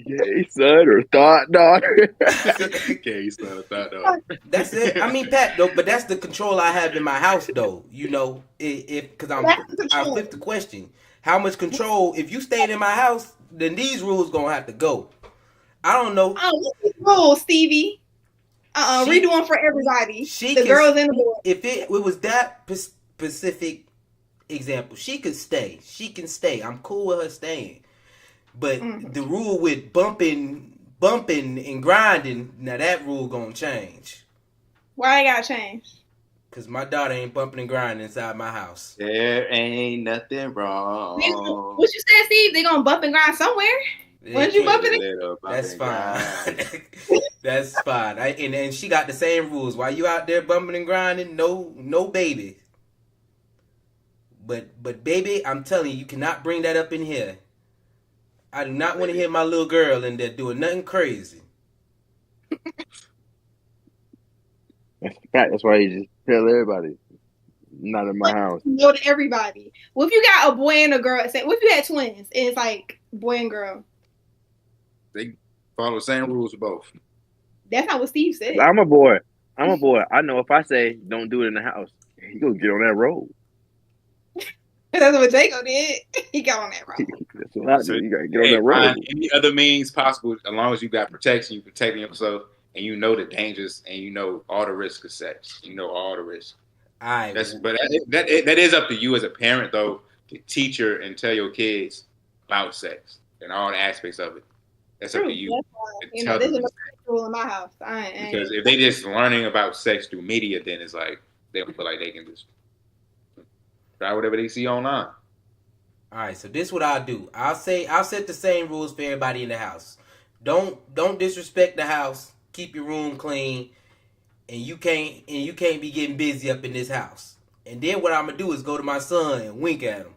D: Gay son or thought daughter.
A: Okay, son, I thought that.
B: That's it. I mean, Pat, though, but that's the control I have in my house, though. You know, if because I flip the question. How much control? If you stayed in my house, then these rules gonna have to go. I don't know.
C: What's the rule, Stevie? Redo one for everybody. The girls and the boys.
B: If it was that specific example, she could stay. She can stay. I'm cool with her staying. But the rule with bumping and grinding, now that rule gonna change.
C: Why I gotta change?
B: Cause my daughter ain't bumping and grinding inside my house.
A: There ain't nothing wrong.
C: What you said, Steve? They gonna bump and grind somewhere? When you bumping it?
B: That's fine. That's fine. And she got the same rules. While you out there bumping and grinding, no baby. But baby, I'm telling you, you cannot bring that up in here. I do not want to hear my little girl in there doing nothing crazy.
D: That's a fact. That's why you just tell everybody, not in my house.
C: Go to everybody. What if you got a boy and a girl? What if you had twins and it's like boy and girl?
A: They follow the same rules for both.
C: That's not what Steve said.
D: I'm a boy. I know if I say don't do it in the house, he gonna get on that road.
C: That's what Jacob did. He got on that road.
D: That's what I do. You gotta get on that road.
A: Any other means possible, as long as you got protection, you protecting yourself, and you know the dangers, and you know all the risks of sex. You know all the risks.
B: But
A: that is up to you as a parent, though, to teach her and tell your kids about sex and all the aspects of it. That's up to you.
C: There's a rule in my house.
A: Because if they just learning about sex through media, then it's like they don't feel like they can just try whatever they see online.
B: All right, so this is what I'll do. I'll set the same rules for everybody in the house. Don't disrespect the house. Keep your room clean, and you can't be getting busy up in this house. And then what I'm gonna do is go to my son and wink at him.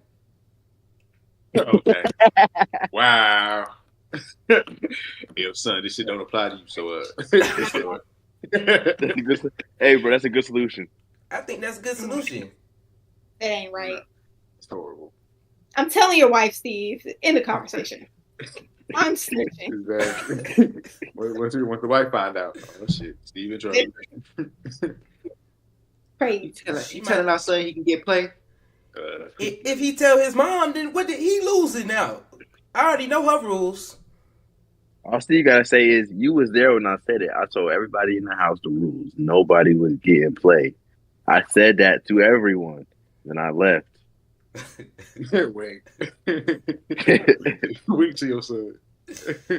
A: Okay. Wow. Yo, son, this shit don't apply to you. So,
D: hey, bro, that's a good solution.
B: I think that's a good solution.
C: That ain't right.
A: It's horrible.
C: I'm telling your wife, Steve, in the conversation. I'm snitching.
A: Exactly. Once the wife find out, oh shit, Steve in trouble.
C: Crazy.
A: You telling our son he can get play?
B: If he tell his mom, then what did he losing now? I already know her rules.
D: All Steve gotta say is you was there when I said it. I told everybody in the house the rules. Nobody was getting play. I said that to everyone, and I left.
A: Wait. Weak to your son.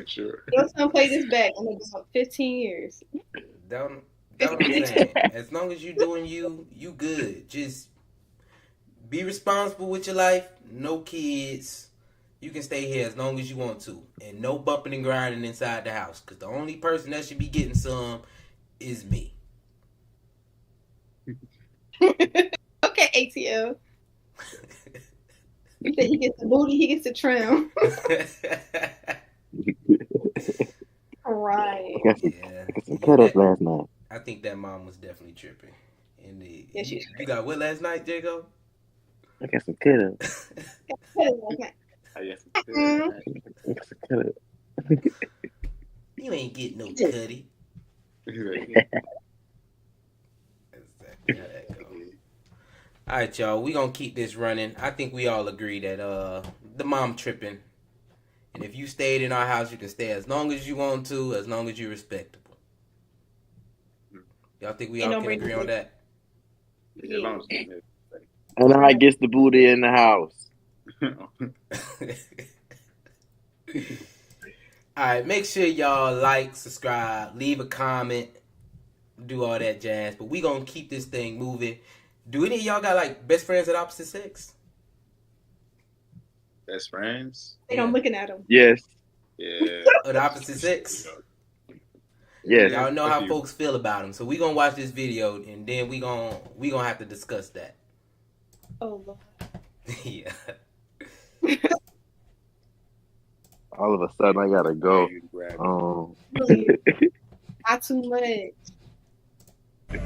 A: Sure.
C: Your son played this back in about 15 years.
B: Don't understand. As long as you doing you good. Just be responsible with your life. No kids. You can stay here as long as you want to. And no bumping and grinding inside the house. Because the only person that should be getting some is me.
C: Okay, ATL. You said he gets the booty, he gets the trim. Right.
D: I got some cut up last night.
B: I think that mom was definitely tripping. Indeed.
C: Yeah, she's
B: You got what last night, Jacob?
D: I got some cut up.
A: I got
D: some cut up.
B: You ain't getting no cutty. Exactly how that goes. All right, y'all. We gonna keep this running. I think we all agree that the mom tripping, and if you stayed in our house, you can stay as long as you want to, as long as you're respectable. Y'all think we all can agree on that?
A: Yeah, as long as
D: And I gets the booty in the house.
B: All right, make sure y'all like, subscribe, leave a comment, do all that jazz. But we gonna keep this thing moving. Do any of y'all got like best friends at opposite sex?
A: Best friends?
C: I'm looking at them.
D: Yes.
A: Yeah.
B: Of the opposite sex?
D: Yes.
B: Y'all know how folks feel about them. So we gonna watch this video and then we gonna have to discuss that.
C: Oh Lord.
B: Yeah.
D: All of a sudden, I gotta go.
C: Not too much.
G: He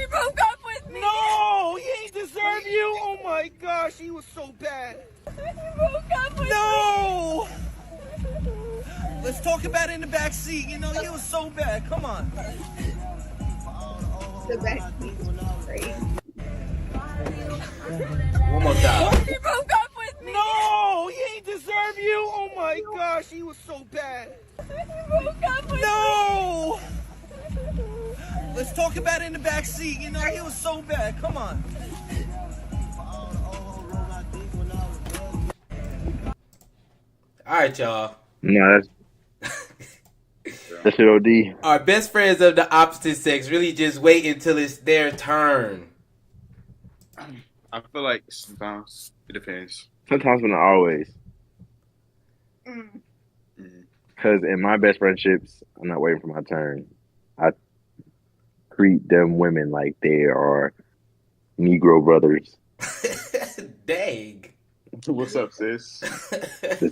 G: broke up with me. No, he ain't
I: deserve you. Oh my gosh, he was so bad.
H: You broke up with
I: No! Let's talk about it in the back seat. You know, he was so bad. Come on.
C: The backseat is crazy.
B: One more time.
H: He broke up with me.
I: No, he ain't deserve you. Oh my gosh, he was so bad.
H: You broke up with
I: No! Let's talk about it in the back seat. You know, he was so bad. Come on.
B: All right, y'all.
D: No, that's shit OD.
B: Our best friends of the opposite sex really just wait until it's their turn.
A: I feel like sometimes it depends.
D: Sometimes, but not always.
C: Mm.
D: Because in my best friendships, I'm not waiting for my turn. I treat them women like they are Negro brothers.
B: Dang.
A: What's up, sis?
D: The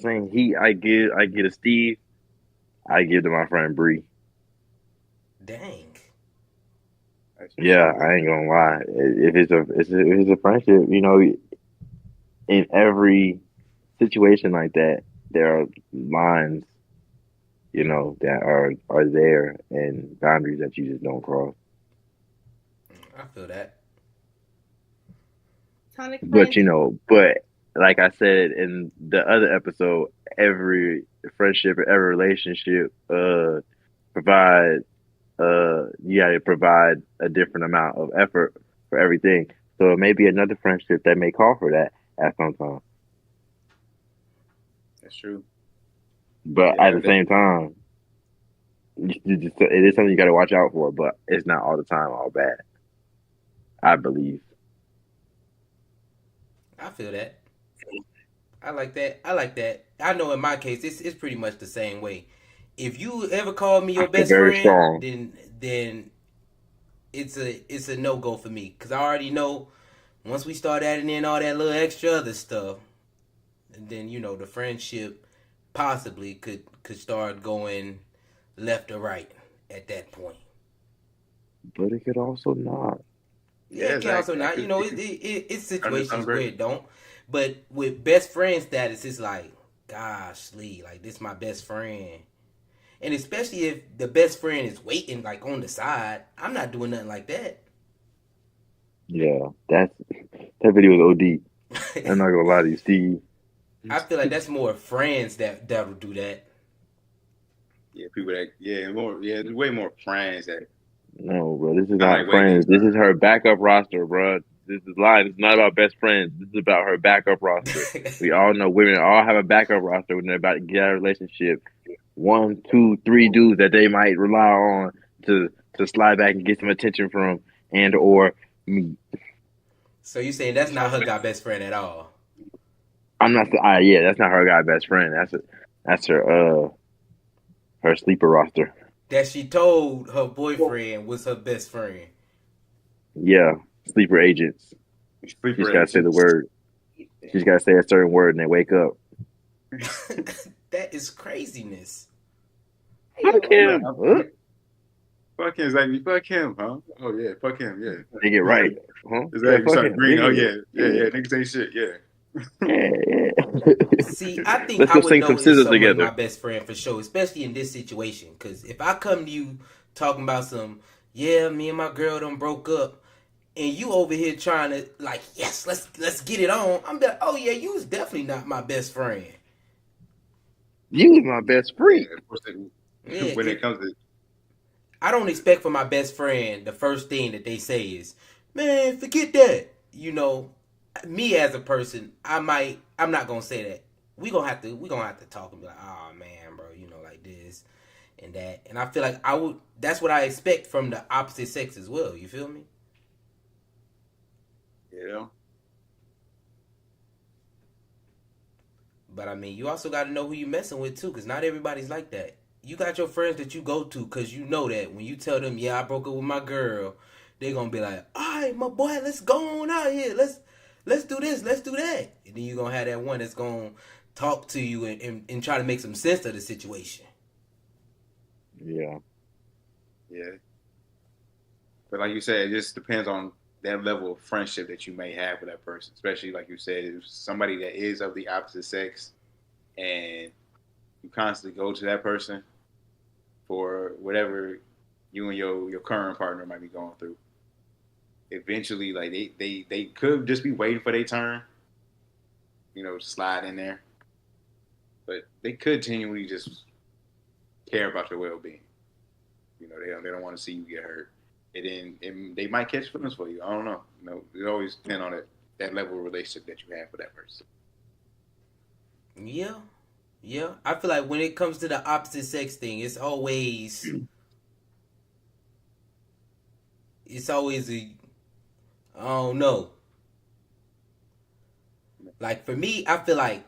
D: same heat I get to Steve, I give to my friend Bree.
B: Dang.
D: Yeah, I ain't gonna lie. If it's a friendship, you know, in every situation like that, there are lines, you know, that are there and boundaries that you just don't cross.
B: I feel that.
D: But you know, like I said in the other episode, every friendship, every relationship, provide you gotta provide a different amount of effort for everything. So it may be another friendship that may call for that at some time.
A: That's true.
D: But at the same time, it is something you got to watch out for. But it's not all the time all bad, I believe.
B: I feel that. I like that. I know in my case, it's pretty much the same way. If you ever call me your best
D: very
B: friend,
D: strong.
B: then it's a no go for me, because I already know once we start adding in all that little extra other stuff, and then you know the friendship possibly could start going left or right at that point.
D: But it could also not.
B: Yeah, it can also not. You know, it's situations where it don't. But with best friend status, it's like, gosh, Lee, like this my best friend. And especially if the best friend is waiting like on the side, I'm not doing nothing like that.
D: Yeah, that video was OD. I'm not gonna lie to you, Steve.
B: I feel like that's more friends that'll do that.
A: Yeah, people that there's way more friends that.
D: No, bro, this is not friends. This is her backup roster, bro. This is live. It's not about best friends. This is about her backup roster. We all know women all have a backup roster when they're about to get out of a relationship. 1, 2, 3 dudes that they might rely on to slide back and get some attention from, and or me.
B: So you saying that's not her guy best friend at all?
D: I'm not. Yeah, that's not her guy best friend. That's her her sleeper roster.
B: That she told her boyfriend was her best friend.
D: Yeah, sleeper agents. She's gotta say the word. She's gotta say a certain word and they wake up.
B: That is craziness.
D: Fuck him.
A: Fuck him, exactly. Fuck him, huh? Oh yeah, fuck him, yeah.
D: They get right, huh?
A: Exactly.
D: Yeah,
A: Start green. Oh yeah. Niggas ain't shit. Yeah.
B: See, I think
D: Let's
B: I
D: go
B: would
D: sing
B: know
D: some
B: if
D: scissors
B: someone
D: together.
B: my best friend for sure, especially in this situation. Because if I come to you talking about me and my girl done broke up, and you over here trying to like, yes, let's get it on. I'm like, oh yeah, you was definitely not my best friend.
D: You was my best friend.
B: Yeah,
A: When it comes to,
B: I don't expect for my best friend the first thing that they say is, man, forget that. You know, me as a person, I'm not gonna say that. We gonna have to talk and be like, oh man, bro, you know, like this and that. And I feel like that's what I expect from the opposite sex as well. You feel me?
A: yeah.
B: But I mean, you also got to know who you messing with too, because not everybody's like that. You got your friends that you go to because you know that when you tell them, yeah, I broke up with my girl, they're gonna be like, all right, my boy, let's go on out here, let's do this, let's do that. And then you're gonna have that one that's gonna talk to you and try to make some sense of the situation.
D: Yeah.
A: Yeah. But like you said, it just depends on that level of friendship that you may have with that person. Especially like you said, if somebody that is of the opposite sex and you constantly go to that person for whatever you and your current partner might be going through. Eventually, like they could just be waiting for their turn, to slide in there. But they could genuinely just care about your well being. They don't want to see you get hurt. And then they might catch feelings for you. I don't know. It always depends on that level of relationship that you have with that person.
B: Yeah. Yeah. I feel like when it comes to the opposite sex thing, it's always I don't know. Like for me, I feel like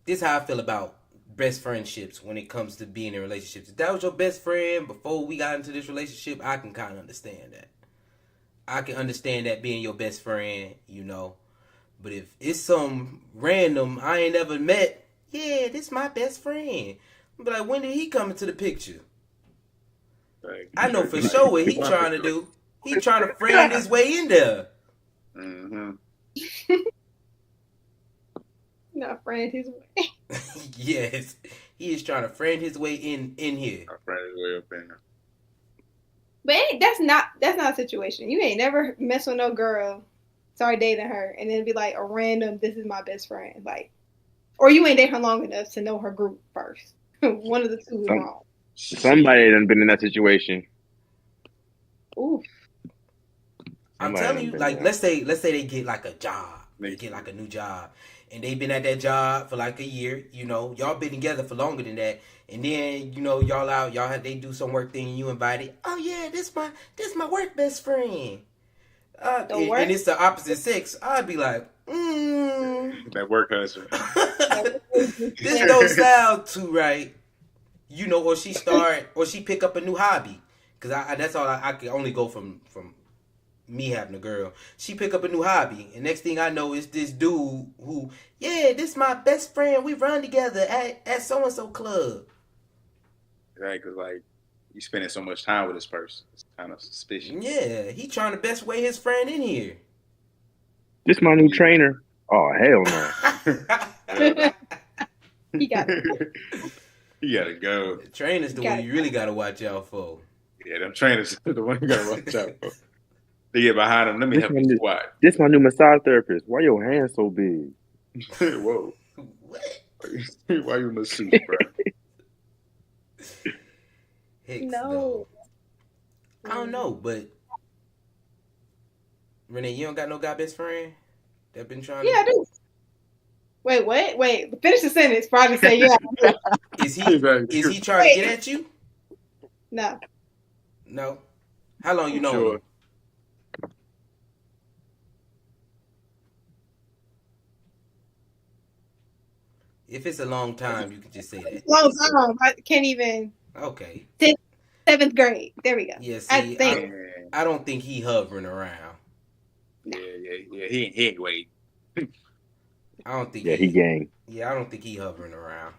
B: this is how I feel about best friendships when it comes to being in relationships. If that was your best friend before we got into this relationship, I can kind of understand that. I can understand that being your best friend, But if it's some random I ain't ever met, yeah, this my best friend. But like, when did he come into the picture? Right. I know for sure what he trying to do. He trying to friend his way in there.
A: Mm-hmm.
C: Not friend his way.
B: Yes, he is trying to friend his way in here.
A: Friend his way up in there.
C: But that's not a situation. You ain't never mess with no girl, start dating her, and then be like a random. This is my best friend, like, or you ain't dated her long enough to know her group first. One of the two is wrong.
D: Somebody done been in that situation.
C: Ooh.
B: I'm telling you, like, let's say they get like a job, they get like a new job, and they've been at that job for like a year. Y'all been together for longer than that, and then they do some work thing, and you invited. Oh yeah, this my work best friend. And it's the opposite sex. I'd be like,
A: that work husband.
B: This don't sound too right. Or she pick up a new hobby, because that's all I can only go from me having a girl. She pick up a new hobby, and next thing I know is this dude who, yeah, this my best friend. We run together at so and so club.
A: Right, because like you spending so much time with this person, it's kind of suspicious.
B: Yeah, he trying to best way his friend in here.
D: This my new trainer. Oh hell no.
C: He got it.
A: You gotta go.
B: The trainer's the one you really gotta watch out for.
A: Yeah, them trainers are the one you gotta watch out for. They get behind them. Let me help you squat.
D: This my new massage therapist. Why your hands so big?
A: Whoa.
B: What?
A: Why you masseuse, bro?
C: No.
B: I don't know, but Renee, you don't got no guy best friend that been trying?
C: Yeah, I do. Wait. Finish the sentence. Probably say yeah.
B: Is he trying to get at you?
C: No.
B: No. How long you know him? If it's a long time, you can just say that.
C: Long time. I can't even.
B: Okay.
C: 7th grade. There we go.
B: Yeah, see, I don't think he hovering around.
A: Yeah. He ain't wait.
B: I don't think.
D: Yeah, he gang.
B: Yeah, I don't think he hovering around.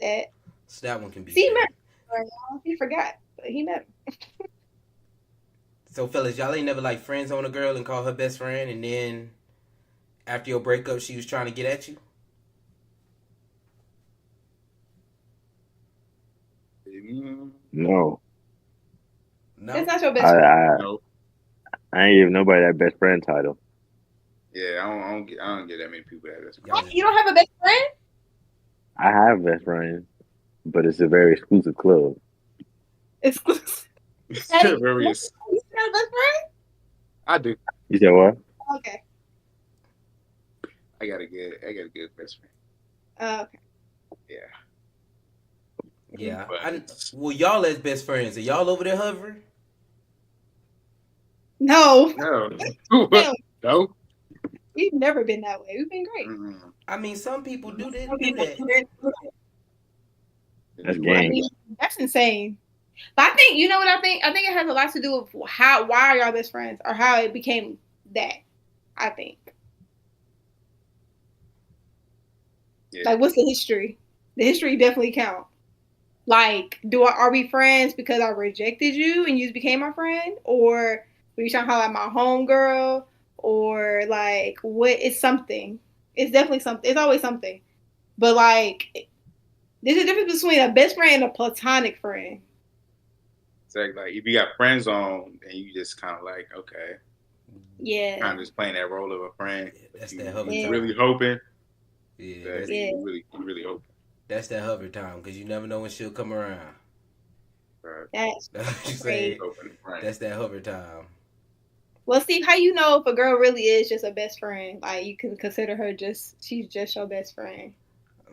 C: That.
B: So that one can be.
C: See, he met him. He forgot, but he met him.
B: So, fellas, y'all ain't never like friends on a girl and call her best friend, and then after your breakup, she was trying to get at you?
D: No.
C: That's not your best friend.
A: No.
D: I ain't give nobody that best friend title.
A: Yeah, I don't get that many people that best friend.
C: Oh, you don't have a best friend?
D: I have best friends, but it's a very exclusive club.
C: Exclusive.
A: Very
C: You got a best friend?
A: I do.
D: You said what?
C: Okay.
A: I got a good best friend.
C: Okay.
A: Yeah.
B: Yeah. Well, y'all as best friends, are y'all over there hovering?
C: No.
A: No.
C: We've never been that way. We've been great.
A: Mm-hmm.
B: I mean, some people do that.
D: That's gang.
C: That's insane. But I think, you know what I think? I think it has a lot to do with why are y'all best friends, or how it became that, I think. Yeah. Like, what's the history? The history definitely counts. Like, are we friends because I rejected you and you became my friend? Or Are you trying to holler at my homegirl? Or like what? It's something. It's definitely something. It's always something. But like, there's a difference between a best friend and a platonic friend.
A: Exactly. Like if you got friends on, and you just kind of like, okay,
C: Yeah.
A: kind of just playing that role of a friend.
B: Yeah, that's
A: you,
B: that hover
A: you
B: time.
A: really hoping.
B: Yeah,
A: That
B: that's,
A: you really hoping.
B: that's that hover time because you never know when she'll come around.
A: Right.
C: That's
B: That's what you
C: great.
B: say.
A: Hoping, right.
B: That's that hover time.
C: Well, Steve, how you know if a girl really is just a best friend? Like you can consider her she's just your best friend.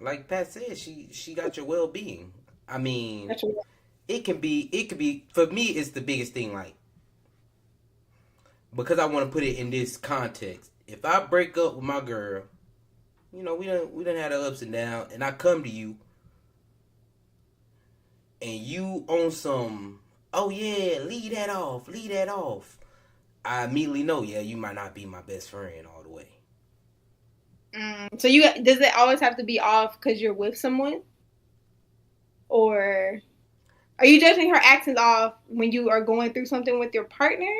B: Like Pat said, she got your well being. I mean,
C: That's what-
B: it can be for me. It's the biggest thing. Like because I want to put it in this context. If I break up with my girl, you know we done had our ups and downs, and I come to you, and you on some, oh yeah, leave that off. I immediately know, yeah, you might not be my best friend all the way.
C: So does it always have to be off because you're with someone, or are you judging her actions off when you are going through something with your partner,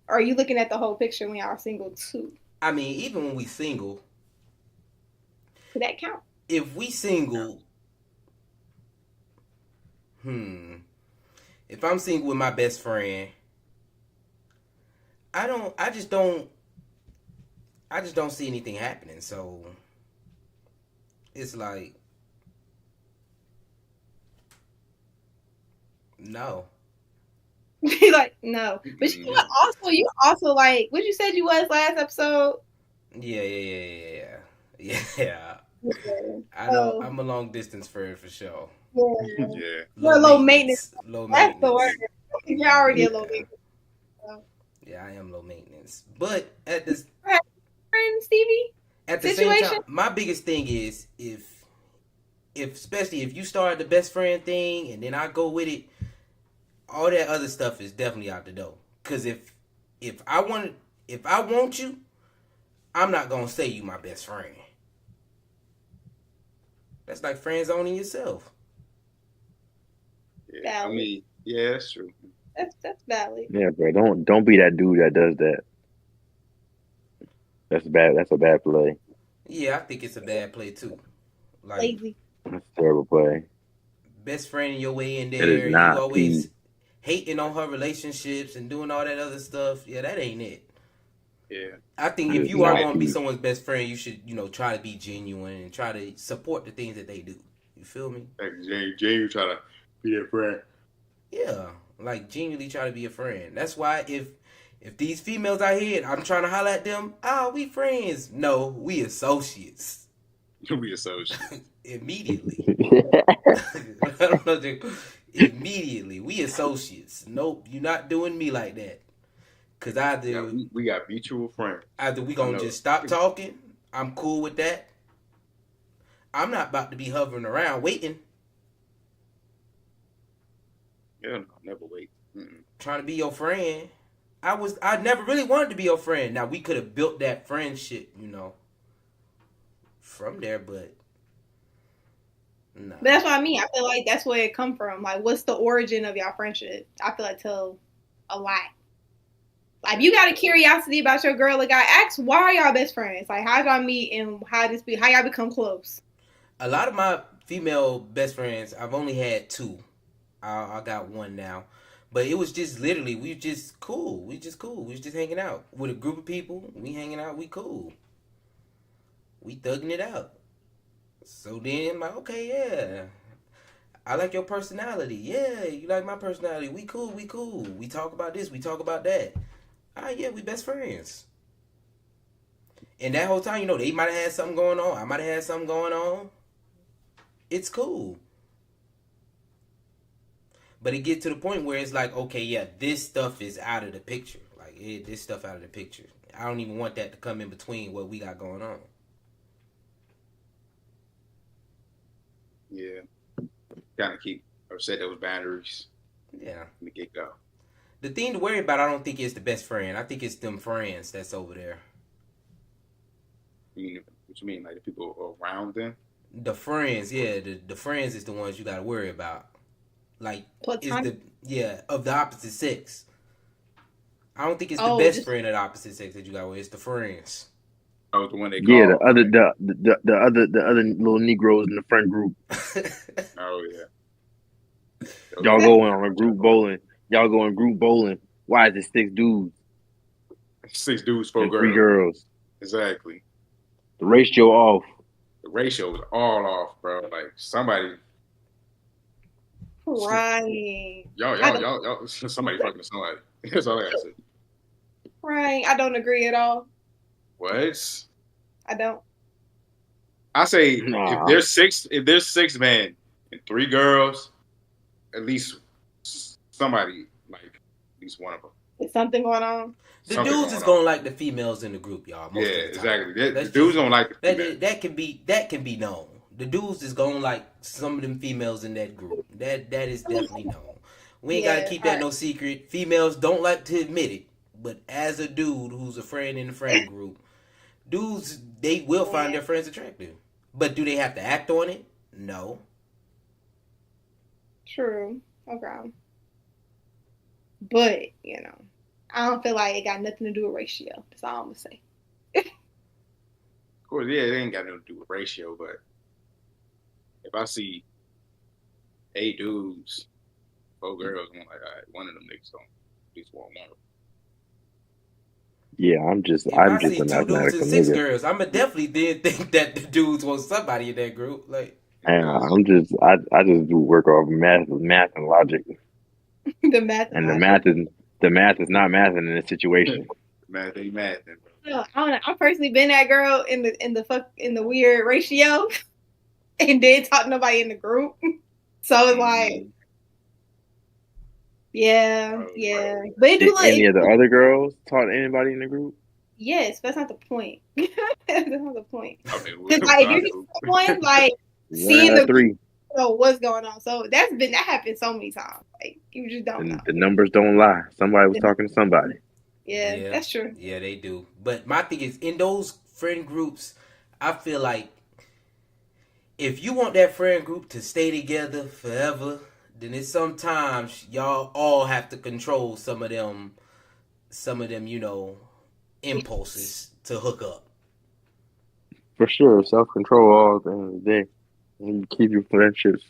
C: or are you looking at the whole picture when y'all are single too?
B: I mean, even when we single,
C: Could that count?
B: if we single, if I'm single with my best friend, I just don't see anything happening. So it's like, no.
C: Like no, but you also like what you said you was last episode.
B: Yeah. I know
C: Oh.
B: I'm a long distance friend for sure.
C: Yeah. You're low maintenance.
B: Low
C: That's
B: maintenance.
C: the word. You're already a low maintenance.
B: Yeah, I am low maintenance. But at this
C: Friend Stevie?
B: at the same time, my biggest thing is if especially if you start the best friend thing and then I go with it, all that other stuff is definitely out the door. Cause if I want you, I'm not gonna say you my best friend. That's like friend zoning yourself.
A: Yeah, I mean, yeah, that's true.
C: That's valid.
D: Yeah, bro. Don't be that dude that does that. That's bad. That's a bad play.
B: Yeah, I think it's a bad play too. Like
C: Lazy.
D: That's a terrible play.
B: Best friend in your way in
D: It
B: there,
D: is
B: you
D: not
B: always hating on her relationships and doing all that other stuff. Yeah, that ain't it.
A: Yeah.
B: I think
D: It
B: if
D: is
B: you are
D: not
B: going to be
D: peace.
B: someone's best friend, you should, try to be genuine and try to support the things that they do. You feel me?
A: Like Jay try to be a friend.
B: Yeah, like genuinely try to be a friend. That's why if these females out here, I'm trying to holler at them, we friends. No, we associates.
A: We associates.
B: Immediately. Immediately. We associates. Nope, you're not doing me like that. Cause either
A: we got mutual friends.
B: Either we gonna just stop talking. I'm cool with that. I'm not about to be hovering around waiting.
A: Yeah, no, never wait.
B: Trying to be your friend. I never really wanted to be your friend. Now we could have built that friendship, from there, but no.
C: But that's what I mean. I feel like that's where it come from. Like, what's the origin of y'all friendship? I feel like tell a lot. Like, if you got a curiosity about your girl, like, ask why are y'all best friends? Like, how y'all meet and how y'all become close?
B: A lot of my female best friends, I've only had two. I got one now. But it was just literally, we just cool. We just hanging out. With a group of people, we hanging out, we cool. We thugging it out. So then I'm like, okay, yeah. I like your personality. Yeah, you like my personality. We cool. We talk about this, we talk about that. Yeah, we best friends. And that whole time, they might have had something going on. I might have had something going on. It's cool. But it gets to the point where it's like, okay, yeah, this stuff is out of the picture. Like, this stuff out of the picture. I don't even want that to come in between what we got going on.
A: Yeah. Kind of keep or set those boundaries.
B: Yeah.
A: Let me get go.
B: The thing to worry about, I don't think it's the best friend. I think it's them friends that's over there.
A: What you mean? Like the people around them?
B: The friends, yeah. The friends is the ones you got to worry about. Like, of the opposite sex. I don't think it's the best friend of the opposite sex that you got with. It's the friends.
A: Oh, the one they call.
D: Yeah, the other little Negroes in the friend group.
A: Oh yeah.
D: Y'all going on a group bowling. Y'all going group bowling. Why is it 6 dudes?
A: 6 dudes, 4
D: and
A: girls.
D: 3 girls.
A: Exactly.
D: The ratio off.
A: The ratio was all off, bro. Like somebody.
C: Right.
A: Y'all. Somebody fucking somebody. That's all I gotta say.
C: Right. I don't agree at all.
A: What?
C: I don't.
A: I say if there's 6 men and 3 girls, at least somebody like at least one of them.
C: Is something going on?
B: The dudes is gonna like the females in the group, y'all. Most of the time.
A: Exactly. The dudes don't like the females.
B: That can be known. The dudes is gonna like some of them females in that group. That is definitely known. We ain't gotta keep that no secret. Females don't like to admit it, but as a dude who's a friend in the friend group, dudes they will find their friends attractive. But do they have to act on it? No.
C: True. Okay. But, you know, I don't feel like it got nothing to do with ratio. That's all I'm going to say.
A: Of course, yeah, it ain't got nothing to do with ratio, but if I see 8 dudes, 4 girls, I'm like, all right, one of them niggas don't at least want one.
D: Yeah, I'm just
B: a
D: mathematical
B: 6
D: nigga.
B: girls, I'ma definitely then think that the dudes want somebody in that group. Like,
D: I just do work off math and logic.
C: The math
D: and the math is not mathing in this situation.
A: Math ain't math, bro.
C: I don't know. I've personally been that girl in the weird ratio, and then talk to nobody in the group. So it's like, yeah. But it do like
D: any of the other girls talk to anybody in the group?
C: Yes, that's not the point. That's not the point.
A: Okay,
C: Because like if you're someone like seeing the
D: 3.
C: What's going on? So that happened so many times. Like you just don't know.
D: The numbers don't lie. Somebody was talking to somebody.
C: Yeah, that's true.
B: Yeah, they do. But my thing is, in those friend groups, I feel like if you want that friend group to stay together forever, then it's sometimes y'all all have to control some of them, you know, impulses to hook up.
D: For sure, self-control all at the end of the day. And keep your friendships.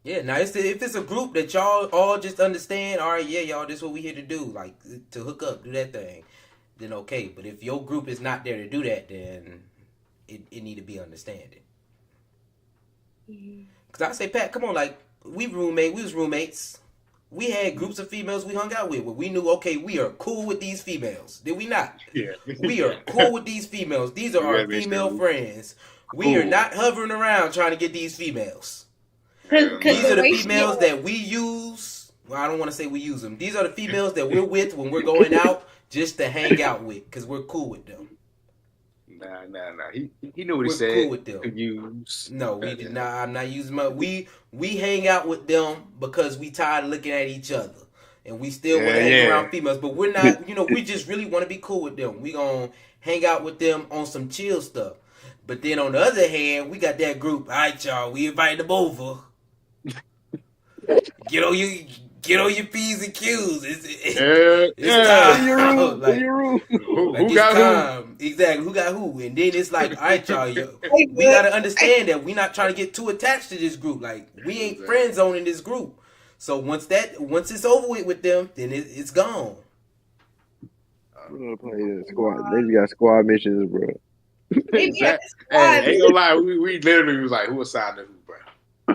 B: Yeah, now if it's a group that y'all all just understand, all right, yeah, y'all, this is what we here to do, like to hook up, do that thing, then okay. But if your group is not there to do that, then it need to be understanding. Cause I say, Pat, come on, like we was roommates. We had groups of females we hung out with where we knew, okay, we are cool with these females. Did we not?
A: Yeah.
B: We are cool with these females. These are our female friends. We are not hovering around trying to get these females. These are the females that we use. Well, I don't want to say we use them. These are the females that we're with when we're going out just to hang out with because we're cool with them.
A: Nah. He knew what he said.
B: We're cool with them.
A: Use.
B: No, we did not. I'm not using my. We hang out with them because we tired of looking at each other, and we still want to hang around females. But we're not. You know, we just really want to be cool with them. We gonna hang out with them on some chill stuff. But then on the other hand, we got that group. All right, y'all. We invite them over. Get on your P's and Q's. It's time.
A: Who got who?
B: Exactly. Who got who? And then it's like, all right, y'all. We got to understand that we're not trying to get too attached to this group. Like, we ain't friend zoning this group. So once it's over with them, then it's gone.
D: We're going to play the squad. They got squad missions, bro.
A: Hey, ain't gonna lie. We literally was like, who assigned to who, bro?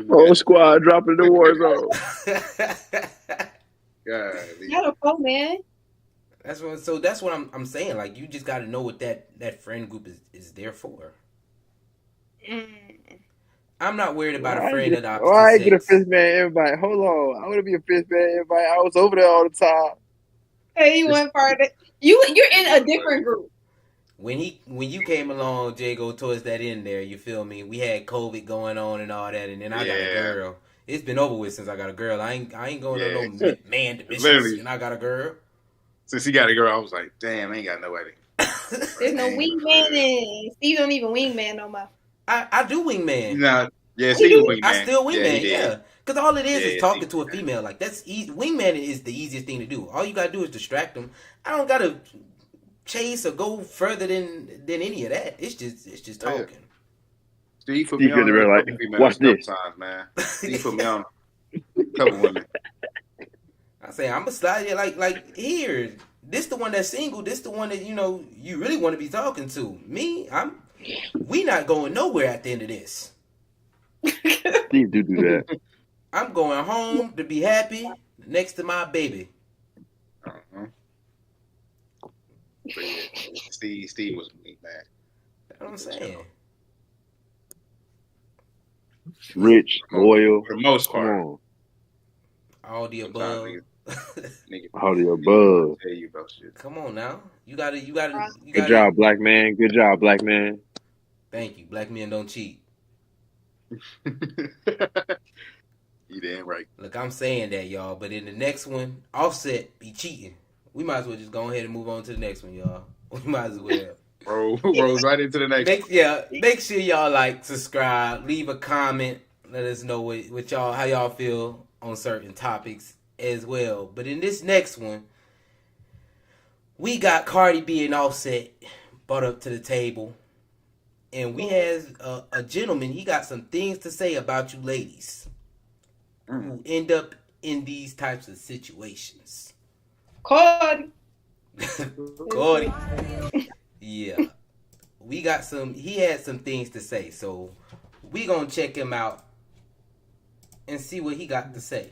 D: Whole squad dropping the war zone.
C: Not a pro, man.
B: That's what I'm saying. Like, you just got to know what that friend group is there for. I'm not worried about a friend of the opposite
D: Why I
B: sex.
D: get a fifth man invite? Hold on, I want to be a fifth man invite. I was over there all the time.
C: Hey, you went part of it. You're in a different group.
B: When you came along, Jago, towards that end there, you feel me? We had COVID going on and all that, and then I got a girl. It's been over with since I got a girl. I ain't going to no man divisions, and I got a girl.
A: Since he got a girl, I was like, damn, I ain't got nobody.
C: There's no wingman. Steve don't even wingman no more.
B: I do wingman.
A: Yeah, Stevie wingman.
B: I still wingman,
A: he
B: yeah. Because all it is
A: Yeah,
B: talking
A: Stevie
B: to a female. Like, that's easy. Wingman is the easiest thing to do. All you gotta do is distract them. I don't gotta chase or go further than any of that. It's just
A: Oh, yeah.
B: talking.
A: Steve put
D: Steve
A: me on
D: could have been
A: a
D: like,
A: couple females
D: watch
A: a couple
D: this.
A: times, man. Steve put me on a couple women.
B: I say I'm a slide like here. This the one that's single. This the one that you really want to be talking to. Me, we not going nowhere at the end of this.
D: Steve do that.
B: I'm going home to be happy next to my baby.
A: Uh-huh. But yeah, Steve was me, man.
B: That's what I'm saying.
D: Rich, loyal.
A: For the most part.
D: Come on.
B: All the above.
A: Nigga,
D: All the above.
A: tell you about shit.
B: Come on now. You gotta.
D: Good job, black man. Good job, black man.
B: Thank you. Black men don't cheat.
A: You damn right.
B: Look, I'm saying that, y'all. But in the next one, Offset be cheating. We might as well just go ahead and move on to the next one, y'all. We might as well.
A: Rolls right into the next one.
B: Make sure y'all like, subscribe, leave a comment. Let us know what y'all, how y'all feel on certain topics as well. But in this next one, we got Cardie B and Offset brought up to the table. And we has a gentleman, he got some things to say about you ladies who end up in these types of situations.
C: Cardie.
B: Yeah. He had some things to say. So we gonna check him out and see what he got to say.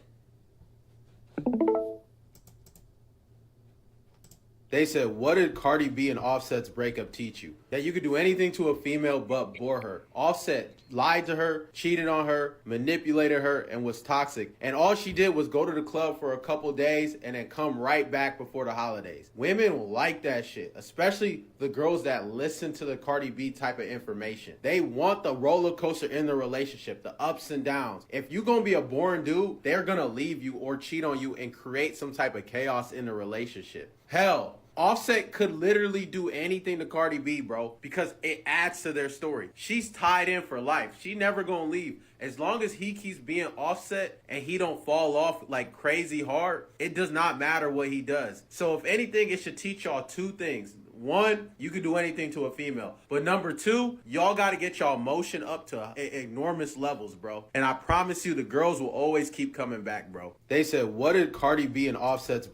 J: They said, what did Cardi B and Offset's breakup teach you? That you could do anything to a female but bore her. Offset lied to her, cheated on her, manipulated her, and was toxic. And all she did was go to the club for a couple days and then come right back before the holidays. Women will like that shit, especially the girls that listen to the Cardi B type of information. They want the roller coaster in the relationship, the ups and downs. If you're going to be a boring dude, they're going to leave you or cheat on you and create some type of chaos in the relationship. Hell, Offset could literally do anything to Cardi B, bro, because it adds to their story. She's tied in for life. She never gonna leave. As long as he keeps being Offset and he don't fall off like crazy hard, it does not matter what he does. So if anything, it should teach y'all two things. One, you can do anything to a female. But number two, y'all got to get y'all emotion up to enormous levels, bro. And I promise you, the girls will always keep coming back, bro. They said, what did Cardi B and Offset's...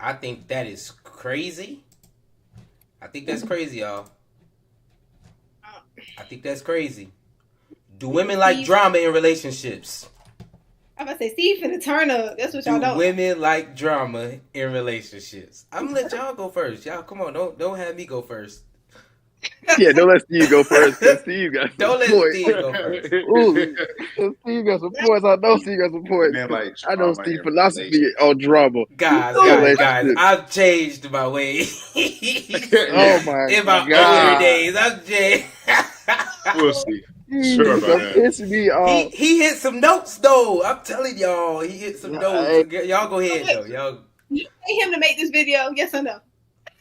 B: I think that is crazy. I think that's crazy, y'all. I think that's crazy. Do women like drama in relationships?
C: I'm about to say, Steve finna turn up. That's what y'all don't.
B: Do women like drama in relationships? I'm gonna let y'all go first. Y'all, come on, don't have me go first.
D: Yeah, don't let Steve go first. Steve got some
B: Don't let
D: points.
B: Steve go first.
D: Ooh, Steve got some points. I know Steve got some points.
A: Man, like,
D: I know Steve's philosophy on drama.
B: Guys, I've changed my way.
D: Oh my
B: in my
D: God.
B: older days, I've changed.
A: We'll see. Sure about that.
D: Pissing me off.
B: He hit some notes though. I'm telling y'all, he hit some notes. Y'all go ahead though. Y'all.
C: You pay him to make this video? Yes or no?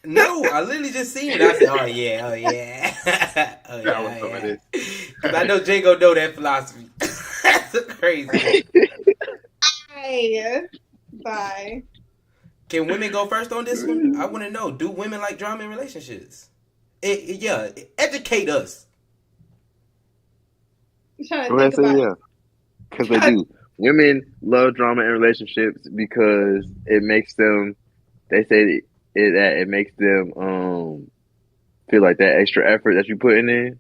B: No, I literally just seen it. I said, "Oh yeah, oh yeah, oh yeah." Because I know Django know that philosophy. That's crazy.
C: Bye.
B: Can women go first on this one? I want to know. Do women like drama in relationships? Educate us.
D: Go ahead and say yeah. Because they do. Women love drama in relationships because it makes them, they say that it makes them feel like that extra effort that you're putting in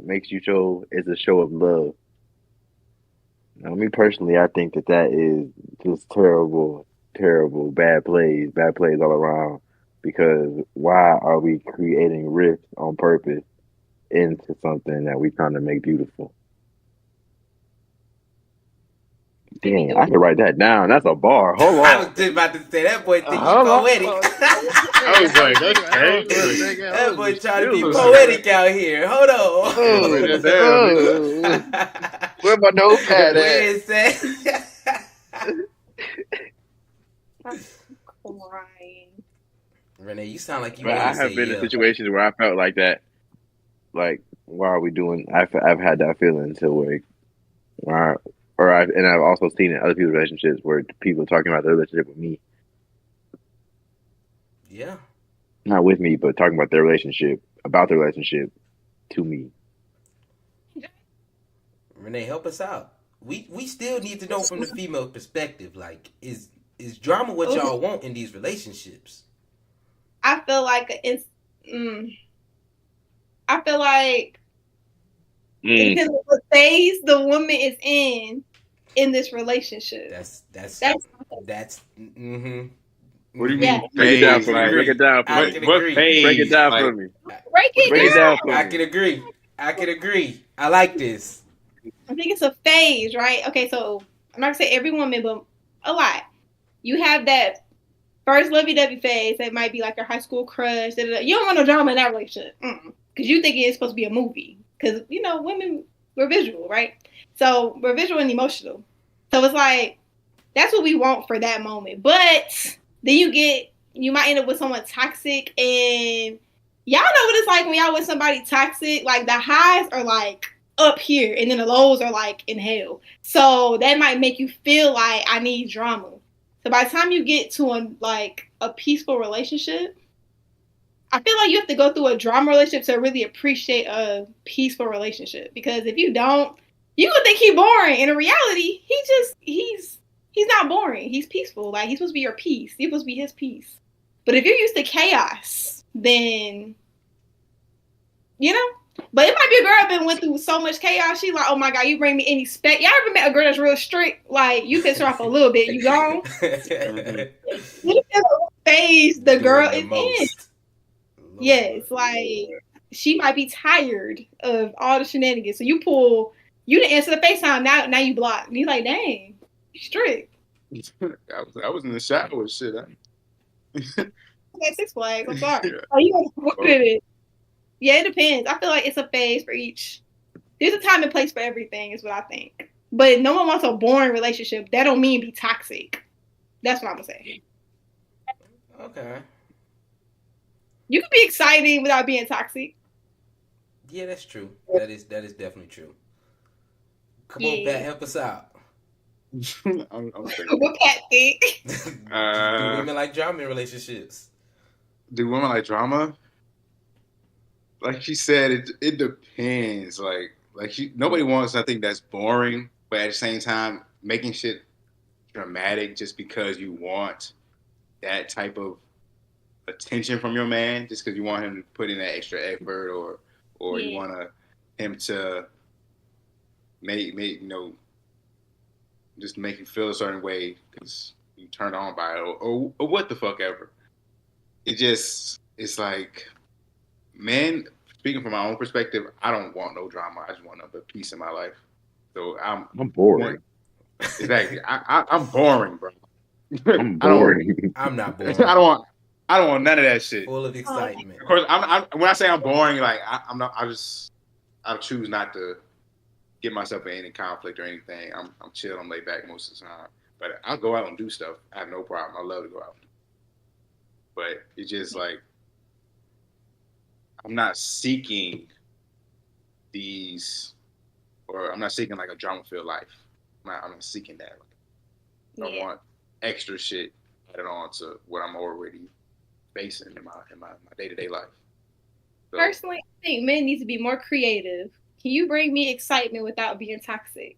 D: makes you show, it's a show of love. Now, me personally, I think that is just terrible, bad plays all around. Because why are we creating rifts on purpose into something that we're trying to make beautiful? Dang, I can write that down. That's a bar. Hold on.
B: I was just about to say that boy think he's poetic.
A: I was like, that's crazy.
B: That boy trying to be poetic out here. Hold on.
D: Where my notepad
B: Where is
C: that? I'm crying.
B: Renee, you sound like you.
D: I have been in situations where I felt like that. like, why are we doing? I've had that feeling to where, and I've also seen in other people's relationships where people talking about their relationship with me,
B: Yeah.
D: not with me, but talking about their relationship, to me.
B: Renee, help us out. We still need to know from the female perspective. Like, is drama what y'all want in these relationships?
C: I feel like it's. I feel like it depends on what phase the woman is in this relationship.
B: That's.
A: What do you mean?
D: Break it down for me.
A: Like,
D: Break it down for
B: I
D: me.
B: can
A: what
B: agree.
A: phase?
D: Break it down
A: like,
D: for me.
C: Break it down.
D: for
B: I
D: me.
B: can agree. I like this.
C: I think it's a phase, right? Okay, so I'm not gonna say every woman, but a lot. You have that first lovey-dovey phase that might be like your high school crush. You don't want no drama in that relationship because you think it's supposed to be a movie. Because women, we're visual, right? So we're visual and emotional. So it's like that's what we want for that moment. But then you might end up with someone toxic, and y'all know what it's like when y'all with somebody toxic. Like the highs are like up here, and then the lows are like in hell. So that might make you feel like I need drama. So by the time you get to a peaceful relationship, I feel like you have to go through a drama relationship to really appreciate a peaceful relationship. Because if you don't, you gonna think he's boring. And in reality, he's not boring. He's peaceful. Like he's supposed to be your peace. He's supposed to be his peace. But if you're used to chaos, then But it might be a girl that went through so much chaos. She's like, oh my God, you bring me any spec. Y'all ever met a girl that's real strict? Like, you piss her off a little bit, you gone. It depends on what phase the girl is in. Yes, like, she might be tired of all the shenanigans. So you didn't answer the FaceTime, now you block. And you're like, dang, you strict.
A: I was in the shower with shit.
C: Okay, Six Flags, I'm sorry. Oh, you got it. Yeah, it depends. I feel like it's a phase for each. There's a time and place for everything, is what I think. But no one wants a boring relationship. That don't mean be toxic. That's what I'm gonna say.
B: Okay.
C: You can be exciting without being toxic.
B: Yeah, that's true. That is definitely true. Come on, Pat, help us out.
C: What Pat think?
B: Do women like drama in relationships?
A: Do women like drama? Like she said, it depends. Like nobody wants something that's boring, but at the same time making shit dramatic just because you want that type of attention from your man, just because you want him to put in that extra effort, or you want him to make just make you feel a certain way because you turned on by it, or what the fuck ever. It's like. Men, speaking from my own perspective, I don't want no drama. I just want a peace in my life. So I'm
D: boring.
A: Exactly. I'm boring, bro.
D: I'm boring.
B: I'm not boring.
A: I don't want none of that shit.
B: Full of excitement.
A: Of course, when I say I'm boring, like I'm not. I choose not to get myself in any conflict or anything. I'm chill. I'm laid back most of the time. But I'll go out and do stuff. I have no problem. I love to go out. But it's just like. I'm not seeking I'm not seeking like a drama-filled life. I'm not seeking that. I want extra shit added on to what I'm already facing in my day-to-day life. So,
C: personally, I think men need to be more creative. Can you bring me excitement without being toxic?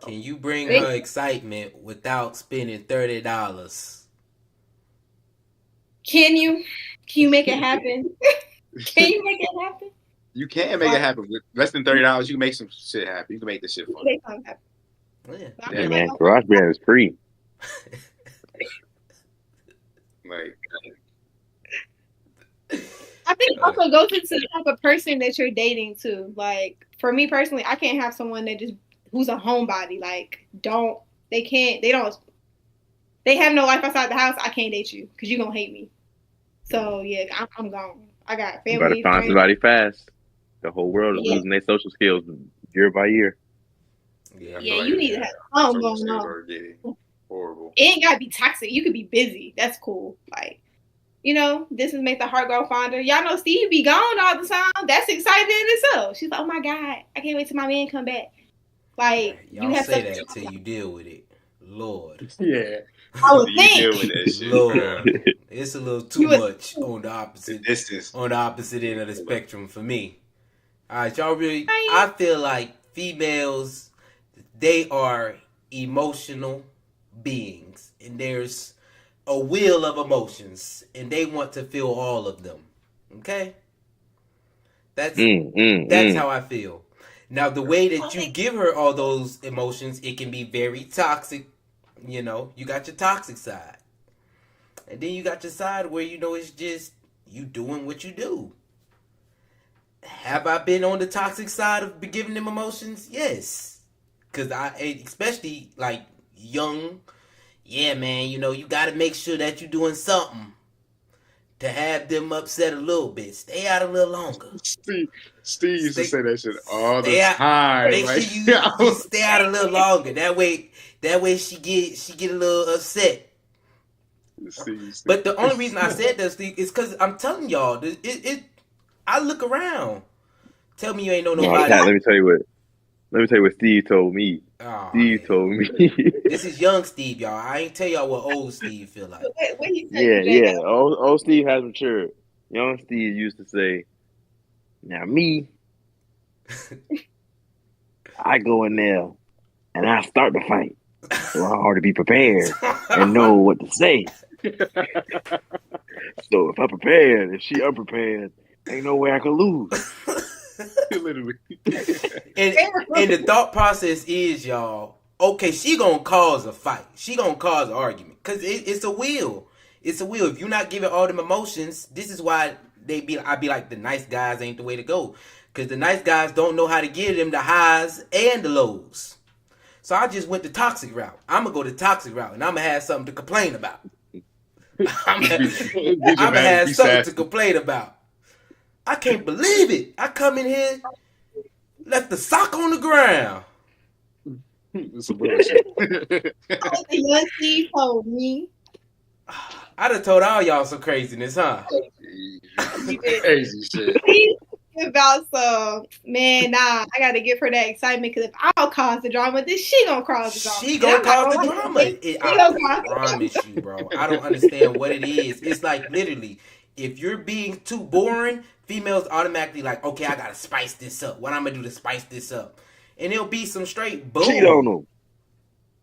B: Can you bring her excitement without spending $30?
C: Can you make it happen? Can you make it happen?
A: You can make it happen with less than $30. You can make some shit happen. You can make this shit fun.
D: Yeah, man. Garage band is free.
A: Like,
C: I think it also goes into the type of person that you're dating too. Like for me personally, I can't have someone who's a homebody. Like they have no life outside the house. I can't date you because you're gonna hate me. So yeah, I'm gone. I got family.
D: You gotta find somebody fast. The whole world is losing their social skills year by year.
C: Yeah, you need to have something going on.
A: Horrible.
C: It ain't gotta be toxic. You could be busy. That's cool. Like You know, this is make the heart grow fonder. Y'all know Steve be gone all the time. That's exciting in itself. She's like, oh my God, I can't wait till my man come back. Like,
B: Y'all
C: you have
B: say
C: such
B: that till you deal with it. Lord.
A: Yeah.
C: I would
A: You deal
C: think.
A: with that shit.
B: Lord. It's a little too
C: You would-
B: much on the opposite
A: Distance.
B: on the opposite end of the spectrum for me. Alright, y'all really I feel like females, they are emotional beings. And there's a wheel of emotions. And they want to feel all of them. Okay? That's how I feel. Now, the way that you give her all those emotions, it can be very toxic. You know, you got your toxic side. And then you got your side where, you know, it's just you doing what you do. Have I been on the toxic side of giving them emotions? Yes. Because especially like young, yeah, man, you know, you got to make sure that you're doing something to have them upset a little bit. Stay out a little longer.
A: Steve used to say that shit all the time.
B: Make
A: like,
B: sure you stay out a little longer. That way she get a little upset.
A: See.
B: But the only reason I said that, Steve, is because I'm telling y'all, I look around. Tell me you ain't know nobody.
D: Pat, let me tell you what Steve told me.
B: Oh,
D: Steve told me.
B: This is young Steve, y'all. I ain't tell y'all what old Steve feel like.
C: What he said,
D: Yeah. Old Steve has matured. Young Steve used to say, now me, I go in there and I start the fight. So I ought to be prepared and know what to say. So if I'm prepared and she unprepared, ain't no way I can lose.
A: Literally.
B: And the thought process is, y'all, okay, she gonna cause a fight. She gonna cause an argument. Because it's a will. It's a will. If you're not giving all them emotions, this is why I be like, the nice guys ain't the way to go. Because the nice guys don't know how to give them the highs and the lows. So I just went the toxic route. I'm going to go the toxic route, and I'm going to have something to complain about. I'm going to have something to complain about. I can't believe it. I come in here, left the sock on the ground.
A: It's some bullshit.
C: The young Steve told me.
B: I done told all y'all some craziness, huh?
A: Crazy shit.
C: About some, man, nah, I gotta give her that excitement, because if I'll cause the drama, then she gonna cause the drama.
B: She gonna cause the drama. I promise you, bro. I don't understand what it is. It's like, literally, if you're being too boring, females automatically like, okay, I gotta spice this up. What I'm gonna do to spice this up? And it'll be some straight boom.
D: Cheat on them.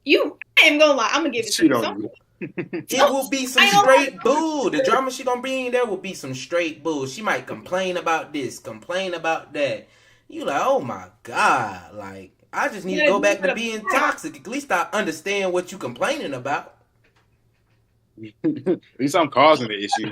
C: I ain't gonna lie, I'm gonna give it to you.
B: It will be some straight bull. The drama she gonna bring in there will be some straight bull. She might complain about this, complain about that. You like, oh my God. Like, I just need to go back to being toxic. At least I understand what you complaining about.
A: At least I'm causing the issue.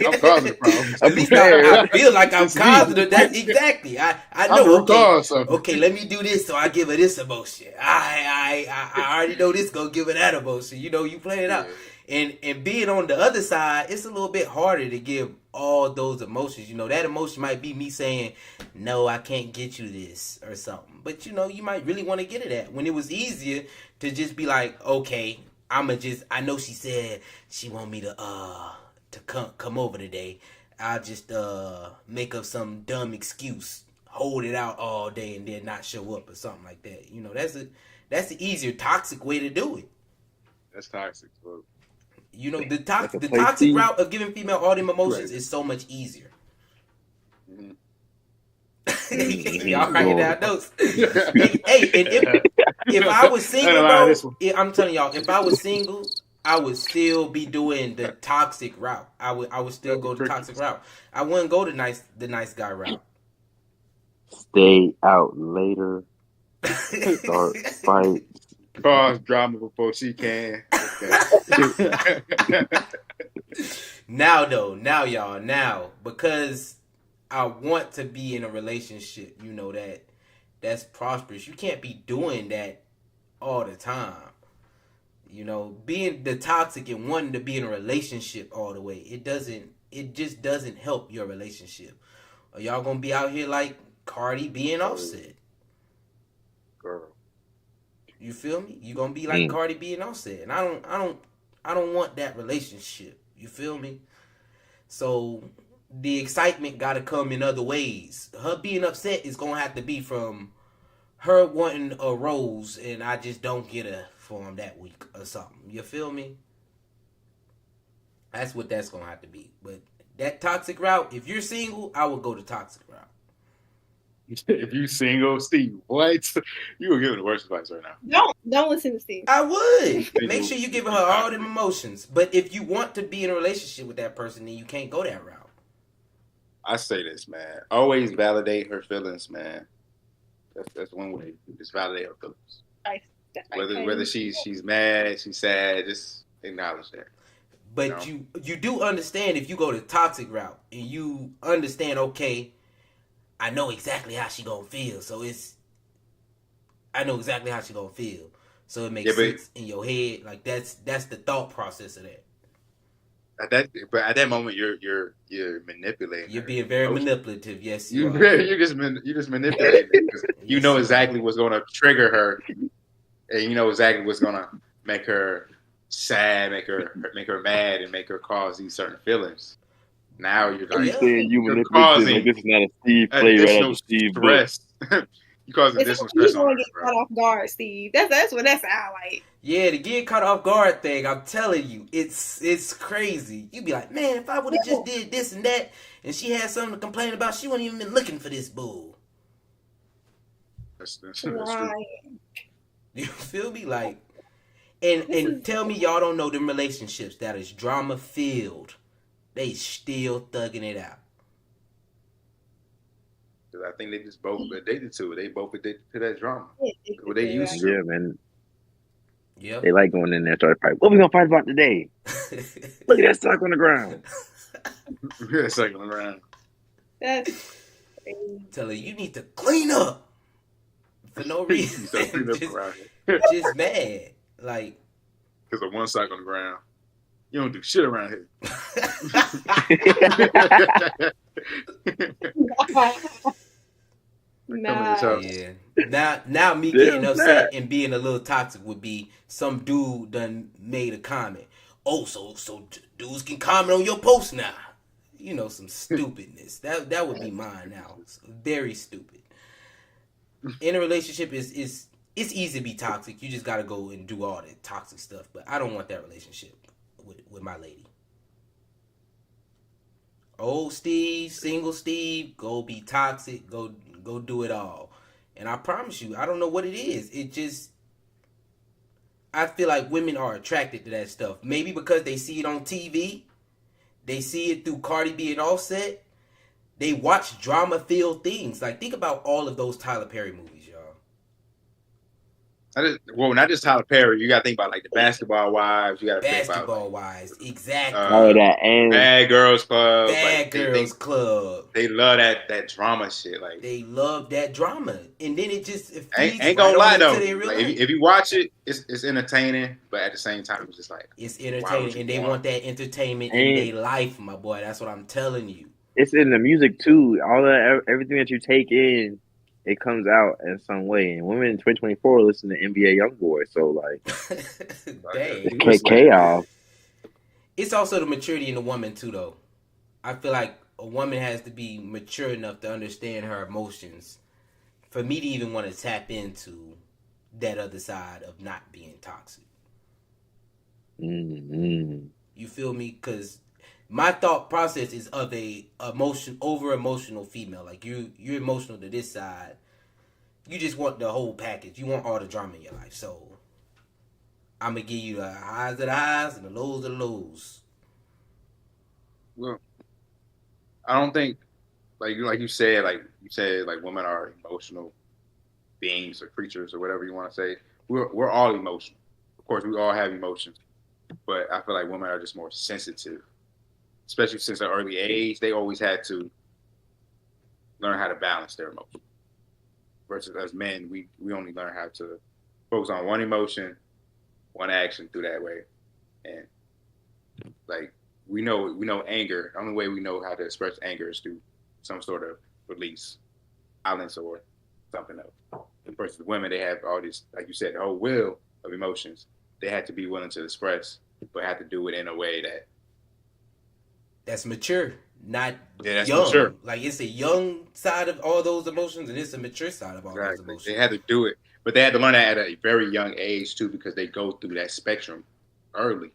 A: I'm causing the problem.
B: At least I feel like I'm causing it. That's exactly. I know. Okay, let me do this so I give her this emotion. I already know this gonna give her that emotion. You know, you play it out. And being on the other side, it's a little bit harder to give all those emotions. You know, that emotion might be me saying, no, I can't get you this or something. But, you know, you might really want to get it at. When it was easier to just be like, okay, I know she said she want me to come over today. I'll just make up some dumb excuse, hold it out all day, and then not show up or something like that. You know, that's the easier toxic way to do it.
A: That's toxic, bro.
B: You know, the toxic route of giving female all them emotions is so much easier. Y'all writing down notes. Hey, and if I was single, bro, I'm telling y'all, if I was single, I would still be doing the toxic route. I would still go the toxic route. I wouldn't go the nice guy route.
D: Stay out later. Start fights.
A: Cause drama before she can. Okay.
B: Now, because I want to be in a relationship, you know, that's prosperous. You can't be doing that all the time. You know, being the toxic and wanting to be in a relationship all the way, it just doesn't help your relationship. Are y'all gonna be out here like Cardie being Offset?
A: Girl.
B: You feel me? You gonna be like Cardie being Offset, and I don't want that relationship. You feel me? So the excitement got to come in other ways. Her being upset is going to have to be from her wanting a rose and I just don't get her for him that week or something. You feel me? That's what that's going to have to be. But that toxic route, if you're single, I would go the toxic route.
A: If you single, Steve, what? You were giving the worst advice right now.
C: Don't listen to Steve.
B: I would. Make sure you're giving her all them emotions. But if you want to be in a relationship with that person, then you can't go that route.
A: I say this, man. Always validate her feelings, man. That's one way. Just validate her feelings. Whether she's mad, she's sad, just acknowledge that.
B: But you do understand if you go the toxic route and you understand, okay, I know exactly how she gonna feel. So I know exactly how she gonna feel. So it makes sense in your head. Like that's the thought process of that.
A: But at that moment, you're manipulating.
B: You're being very manipulative. Yes,
A: you're just manipulating because you know exactly what's going to trigger her, and you know exactly what's going to make her sad, make her mad, and make her cause these certain feelings. Now you're like,
D: you manipulative. Like, this is not a Steve play right out of Steve
A: stress. You cause additional stress on her.
C: Get caught off guard, Steve. That's what that sound like.
B: Yeah, the get caught off guard thing, I'm telling you, it's crazy. You be like, man, if I would have just did this and that, and she had something to complain about, she wouldn't even been looking for this bull.
A: That's
C: right.
B: You feel me? Like, and tell me y'all don't know them relationships that is drama filled. They still thugging it out.
A: I think they just both addicted to it. They both addicted to that drama. What they used to.
D: Yeah, man.
B: Yeah.
D: They like going in there and start fighting. What we gonna fight about today? Look at that sock on the ground.
A: Yeah, sock on the ground.
C: That's crazy.
B: Tell her you need to clean up for no reason. just mad. Like,
A: because of one sock on the ground. You don't do shit around here.
C: Nah.
B: Now me getting upset and being a little toxic would be some dude done made a comment. Oh, so dudes can comment on your post now. You know, some stupidness. That would be mine now. It's very stupid. In a relationship it's easy to be toxic. You just gotta go and do all the toxic stuff. But I don't want that relationship with my lady. Old Steve, single Steve, go be toxic, go do it all. And I promise you, I don't know what it is. It just, I feel like women are attracted to that stuff. Maybe because they see it on TV. They see it through Cardie B and Offset. They watch drama-filled things. Like, think about all of those Tyler Perry movies, y'all.
A: Not just Tyler Perry. You got to think about, like, the Basketball Wives. You got to think about
B: Basketball Wives, exactly.
A: Bad Girls Club.
B: Bad Girls Club.
A: They love that drama shit. Like,
B: they love that drama, and then it just
A: ain't gonna lie though. Like, if you watch it, it's entertaining, but at the same time, it's just like
B: it's entertaining, and they want that entertainment in their life, my boy. That's what I'm telling you.
D: It's in the music too. All that, everything that you take in, it comes out in some way. And women in 2024 listen to NBA YoungBoy, so like,
B: dang,
D: chaos.
B: It's also the maturity in the woman too, though. I feel like a woman has to be mature enough to understand her emotions for me to even want to tap into that other side of not being toxic.
D: Mm-hmm.
B: You feel me? Because my thought process is of a over emotional female. Like you're emotional to this side. You just want the whole package. You want all the drama in your life. So I'm gonna give you the highs of the highs and the lows of the lows.
A: Well, I don't think like you said women are emotional beings or creatures or whatever you want to say. We're all emotional. Of course, we all have emotions, but I feel like women are just more sensitive. Especially since an early age, they always had to learn how to balance their emotions. Versus as men, we only learn how to focus on one emotion, one action through that way. And like we know anger. The only way we know how to express anger is through some sort of release, violence, or something else. Versus women, they have all this, like you said, the whole wheel of emotions. They have to be willing to express, but have to do it in a way that
B: That's mature, not
A: that's
B: young.
A: mature.
B: Like it's a young side of all those emotions, and it's a mature side of all those
A: Exactly.
B: emotions.
A: They had to do it, but they had to learn that at a very young age too, because they go through that spectrum early.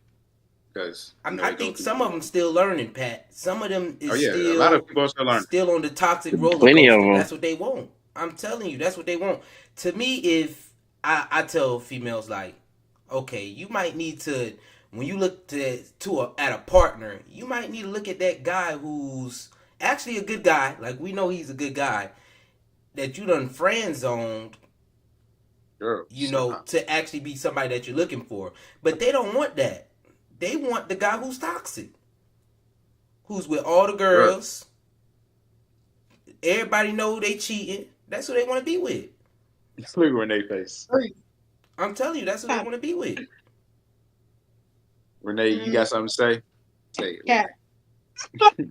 A: Because
B: I think some of them still learning, Pat. Some of them is
A: a lot of people are still learning.
B: Still on the toxic roller
D: Plenty of
B: coaster.
D: them.
B: That's what they want. I'm telling you, that's what they want. To me, if I tell females like, okay, you might need to, when you look at a partner, you might need to look at that guy who's actually a good guy. Like we know he's a good guy that you done friend zoned. You know, to actually be somebody that you're looking for, but they don't want that. They want the guy who's toxic, who's with all the girls. Everybody know they cheating. That's who they want to be with.
A: Look at Renee face.
B: I'm telling you, that's who they want to be with.
A: Renee, you got something to say? Say it.
C: Yeah.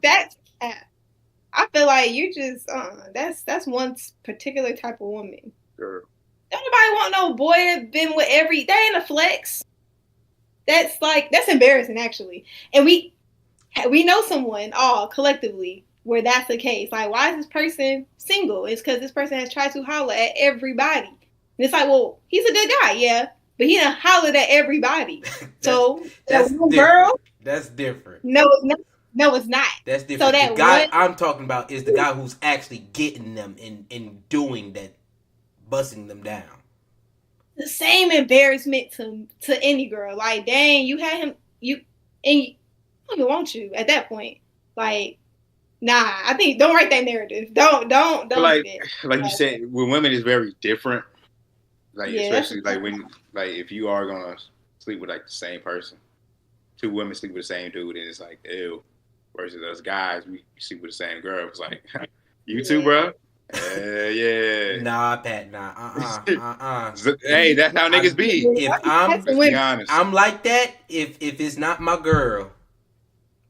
C: That's. I feel like you just. That's one particular type of woman.
A: Girl.
C: Don't nobody want no boy that been with every. That ain't a flex. That's embarrassing actually, and we know someone all collectively where that's the case. Like, why is this person single? It's because this person has tried to holler at everybody. And it's like, well, he's a good guy, yeah, but he done hollered at everybody. So
B: that's
C: girl,
B: that's different.
C: No, it's not. No, it's not.
B: That's different.
C: So that
B: the guy I'm talking about is the guy who's actually getting them and doing that, busting them down.
C: The same embarrassment to any girl. Like, dang, you had him, and he don't even want you at that point. Like, nah, I think don't write that narrative. Don't.
A: Like you said, with women it's very different. Like especially like when if you are gonna sleep with like the same person, two women sleep with the same dude, and it's like ew. Versus us guys, we sleep with the same girl. It's like you too, bro. Yeah.
B: Nah, Pat. Nah.
A: Hey, that's how niggas be.
B: If
A: let's be honest.
B: I'm like that. If it's not my girl,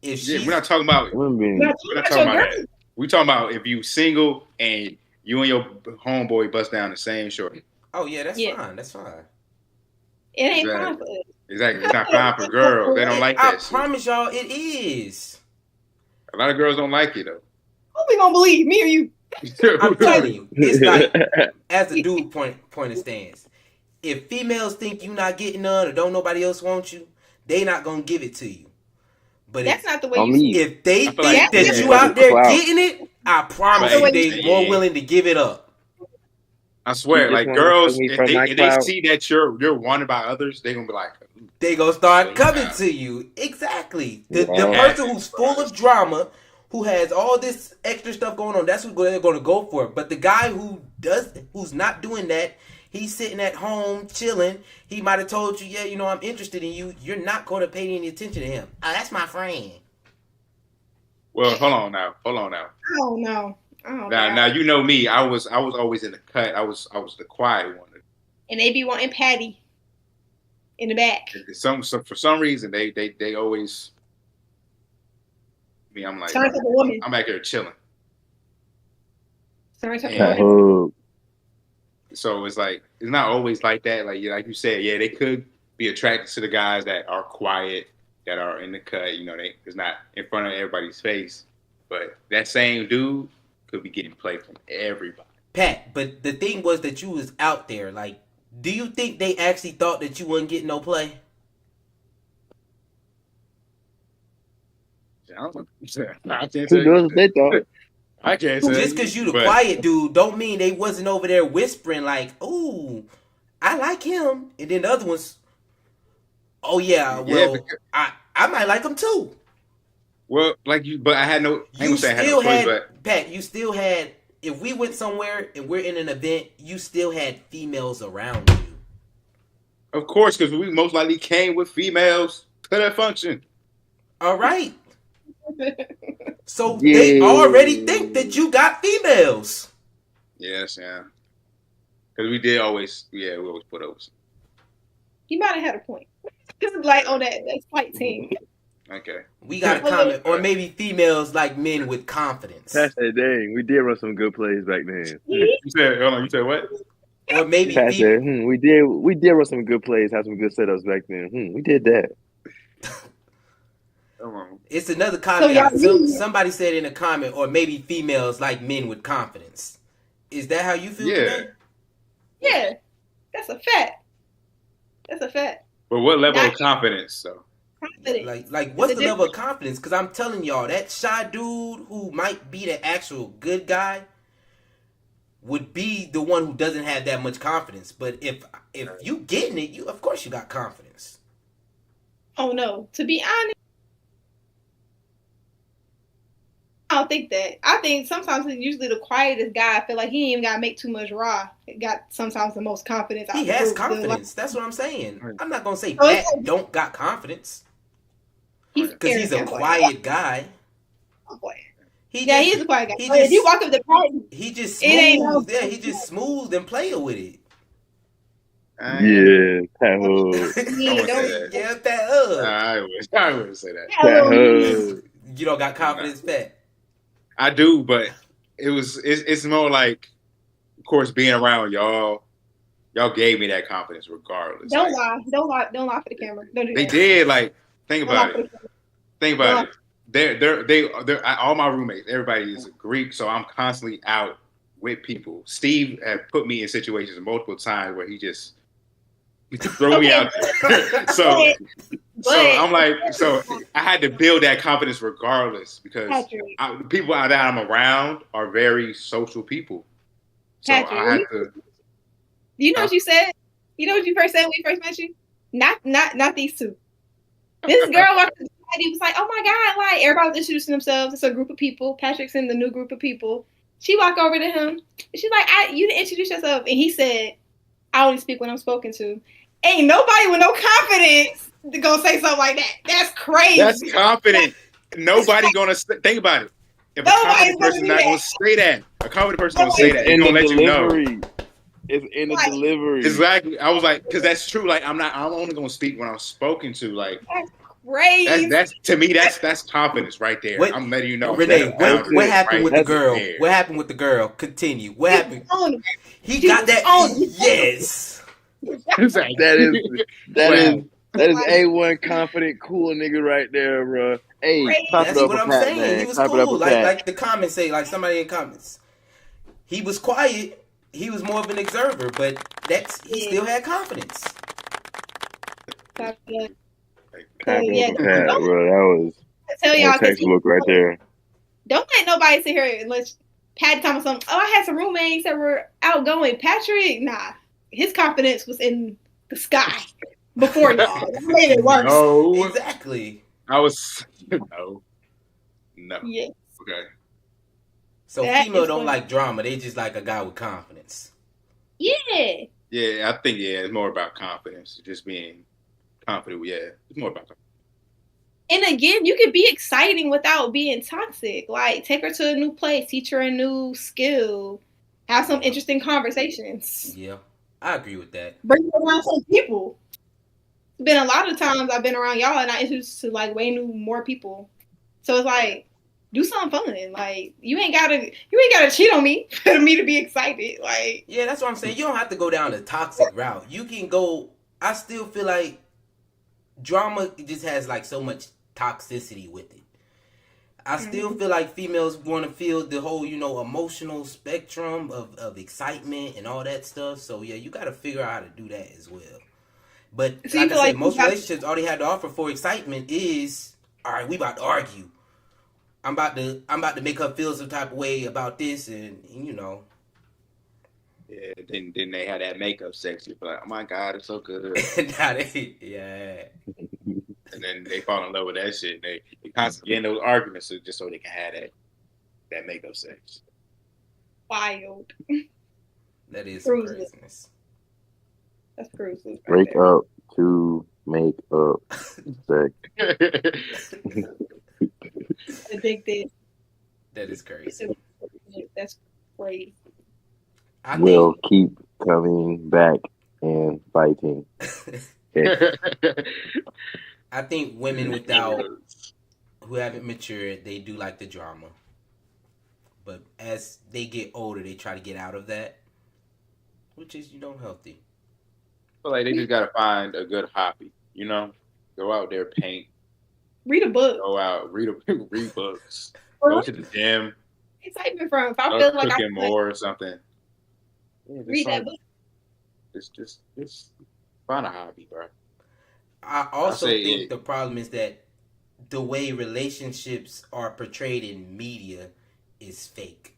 B: if she's,
A: we're not talking about. We're not talking about that. We talking about if you single and you and your homeboy bust down the same shorty.
B: Oh yeah, that's fine. That's fine.
C: It ain't fine for us.
A: Exactly, it's not fine for girls. They don't like that.
B: I promise y'all, it is.
A: A lot of girls don't like it though.
C: Who we gonna believe, me or you?
B: I'm telling you, it's like as a dude point of stance. If females think you not getting none or don't nobody else want you, they not gonna give it to you. But
C: that's not the way you see it.
B: If they think that you out there getting it, I promise you they more willing to give it up.
A: I swear, like girls, if they see that you're wanted by others, they gonna be like,
B: they gonna start coming to you. Exactly. The person who's full of drama, who has all this extra stuff going on, that's who they're gonna go for. But the guy who's not doing that, he's sitting at home chilling. He might have told you, yeah, you know, I'm interested in you. You're not gonna pay any attention to him. Oh, that's my friend.
A: Well, hold on now.
C: I don't know.
A: Now you know me. I was always in the cut. I was the quiet one.
C: And they be wanting Patty in the back.
A: For some reason they always. I mean, I'm like, I'm back here chilling.
C: So
A: it's like it's not always like that. Like you said, yeah, they could be attracted to the guys that are quiet, that are in the cut. You know, it's not in front of everybody's face. But that same dude could be getting played from everybody.
B: Pat, but the thing was that you was out there. Like, do you think they actually thought that you wouldn't get no play?
A: I can't
D: say. Who knows what they thought?
A: I can't say.
B: Just because you the quiet dude don't mean they wasn't over there whispering like, ooh, I like him. And then the other ones, oh yeah, well, I might like him too.
A: Well, but I had no. You still had
B: Pat. You still had. If we went somewhere and we're in an event, you still had females around you.
A: Of course, because we most likely came with females to that function.
B: All right. So they already think that you got females.
A: Yes, yeah. Because we always put over.
C: You might have had a point. Like on that fight team.
A: Okay.
B: We got a comment, or maybe females like men with confidence.
D: That's that dang. We did run some good plays back then.
A: You said what?
B: Or maybe
D: we did run some good plays, have some good setups back then. We did that.
A: Come on.
B: It's another
C: So y'all
B: comment. Somebody said in a comment, or maybe females like men with confidence. Is that how you feel today?
C: Yeah, that's a fact. That's a fact.
A: But what level of confidence, though?
C: Confidence.
B: Like what's the level of confidence? Because I'm telling y'all, that shy dude who might be the actual good guy would be the one who doesn't have that much confidence. But if you getting it, of course you got confidence.
C: Oh no, to be honest, I don't think that. I think sometimes it's usually the quietest guy. I feel like he ain't even gotta make too much raw. He got sometimes the most confidence.
B: He has confidence. That's what I'm saying. I'm not gonna say Pat don't got confidence. Because he's a quiet guy. He is a quiet guy. If you walk up the party, he just smooth. Yeah, he just smooth and play with it.
D: Yeah, Pat Hood.
B: Yeah, Pat Hood.
A: I wouldn't say that.
D: Pat Hood.
B: You don't got confidence, Pat?
A: I do, but it's more like, of course, being around y'all gave me that confidence regardless.
C: Don't lie for the camera. Don't do
A: they
C: that.
A: did. Like, think about it. They're all my roommates. Everybody is a Greek, so I'm constantly out with people. Steve had put me in situations multiple times where he just throw me out there. So I'm like, so I had to build that confidence regardless because the people that I'm around are very social people. So I had to.
C: You know what you said? You know what you first said when we first met you? Not these two. This girl walked up to Cardie, was like, "Oh my God!" Like everybody was introducing themselves. It's a group of people. Patrick's in the new group of people. She walked over to him. She's like, "You didn't introduce yourself," and he said, "I only speak when I'm spoken to." Ain't nobody with no confidence to go say something like that. That's crazy.
A: That's confident. Nobody gonna think about it. If a confident person not gonna say that, a confident person gonna say that. They're gonna let you know.
D: It's in the delivery.
A: Exactly. I was like, because that's true. Like, I'm only gonna speak when I'm spoken to. Like,
C: that's crazy.
A: That's to me. That's confidence right there. I'm letting you know.
B: Renee, what happened with the girl? What happened with the girl? Continue. What happened? He got that. Yes.
D: That is A1 confident, cool nigga right there, bro. Hey,
B: that's what I'm saying.
D: Man.
B: He was cool. Like the comments say, like somebody in comments. He was quiet. He was more of an observer, but he still had confidence.
D: Pat, bro. That was textbook right there.
C: Don't let nobody sit here and let Pat tell me something. Oh, I had some roommates that were outgoing. Patrick, nah. His confidence was in the sky before y'all. That made it worse.
A: No.
B: Exactly.
A: I was no.
C: Yes.
A: Okay.
B: So female don't like drama. They just like a guy with confidence.
C: Yeah.
A: Yeah, I think it's more about confidence. Just being confident. Yeah, it's more about confidence.
C: And again, you can be exciting without being toxic. Like, take her to a new place, teach her a new skill, have some interesting conversations.
B: Yeah, I agree with that.
C: Bring her around some people. It's been a lot of times I've been around y'all and I introduced to like way more people. So it's like, do something fun. Like, you ain't gotta cheat on me for me to be excited. Like,
B: yeah, that's what I'm saying. You don't have to go down the toxic route. You can go. I still feel like drama just has like so much toxicity with it. I still feel like females want to feel the whole, emotional spectrum of excitement and all that stuff. So yeah, you got to figure out how to do that as well. But so like I said, most relationships all they have to offer for excitement is, all right, we about to argue. I'm about to make her feel some type of way about this, and
A: Yeah, then they had that makeup sex. You're like, oh my God, it's so good.
B: Yeah.
A: And then they fall in love with that shit. They constantly get in those arguments just so they can have that makeup sex.
C: Wild.
B: That is craziness.
C: That's crazy.
D: Break up to make up sex.
C: Addicted.
B: That is crazy.
C: That's crazy.
D: We'll keep coming back and fighting.
B: I think women who haven't matured, they do like the drama. But as they get older, they try to get out of that, which is, healthy.
A: But like they just gotta find a good hobby, go out there, paint,
C: Read a book.
A: Go out, read books, go to the gym,
C: Excitement from if I
A: start
C: feel like I
A: cooking
C: could
A: more or something. Yeah,
C: read that book.
A: just find a hobby, bro.
B: I
A: I
B: also
A: say
B: think the problem is that the way relationships are portrayed in media is fake,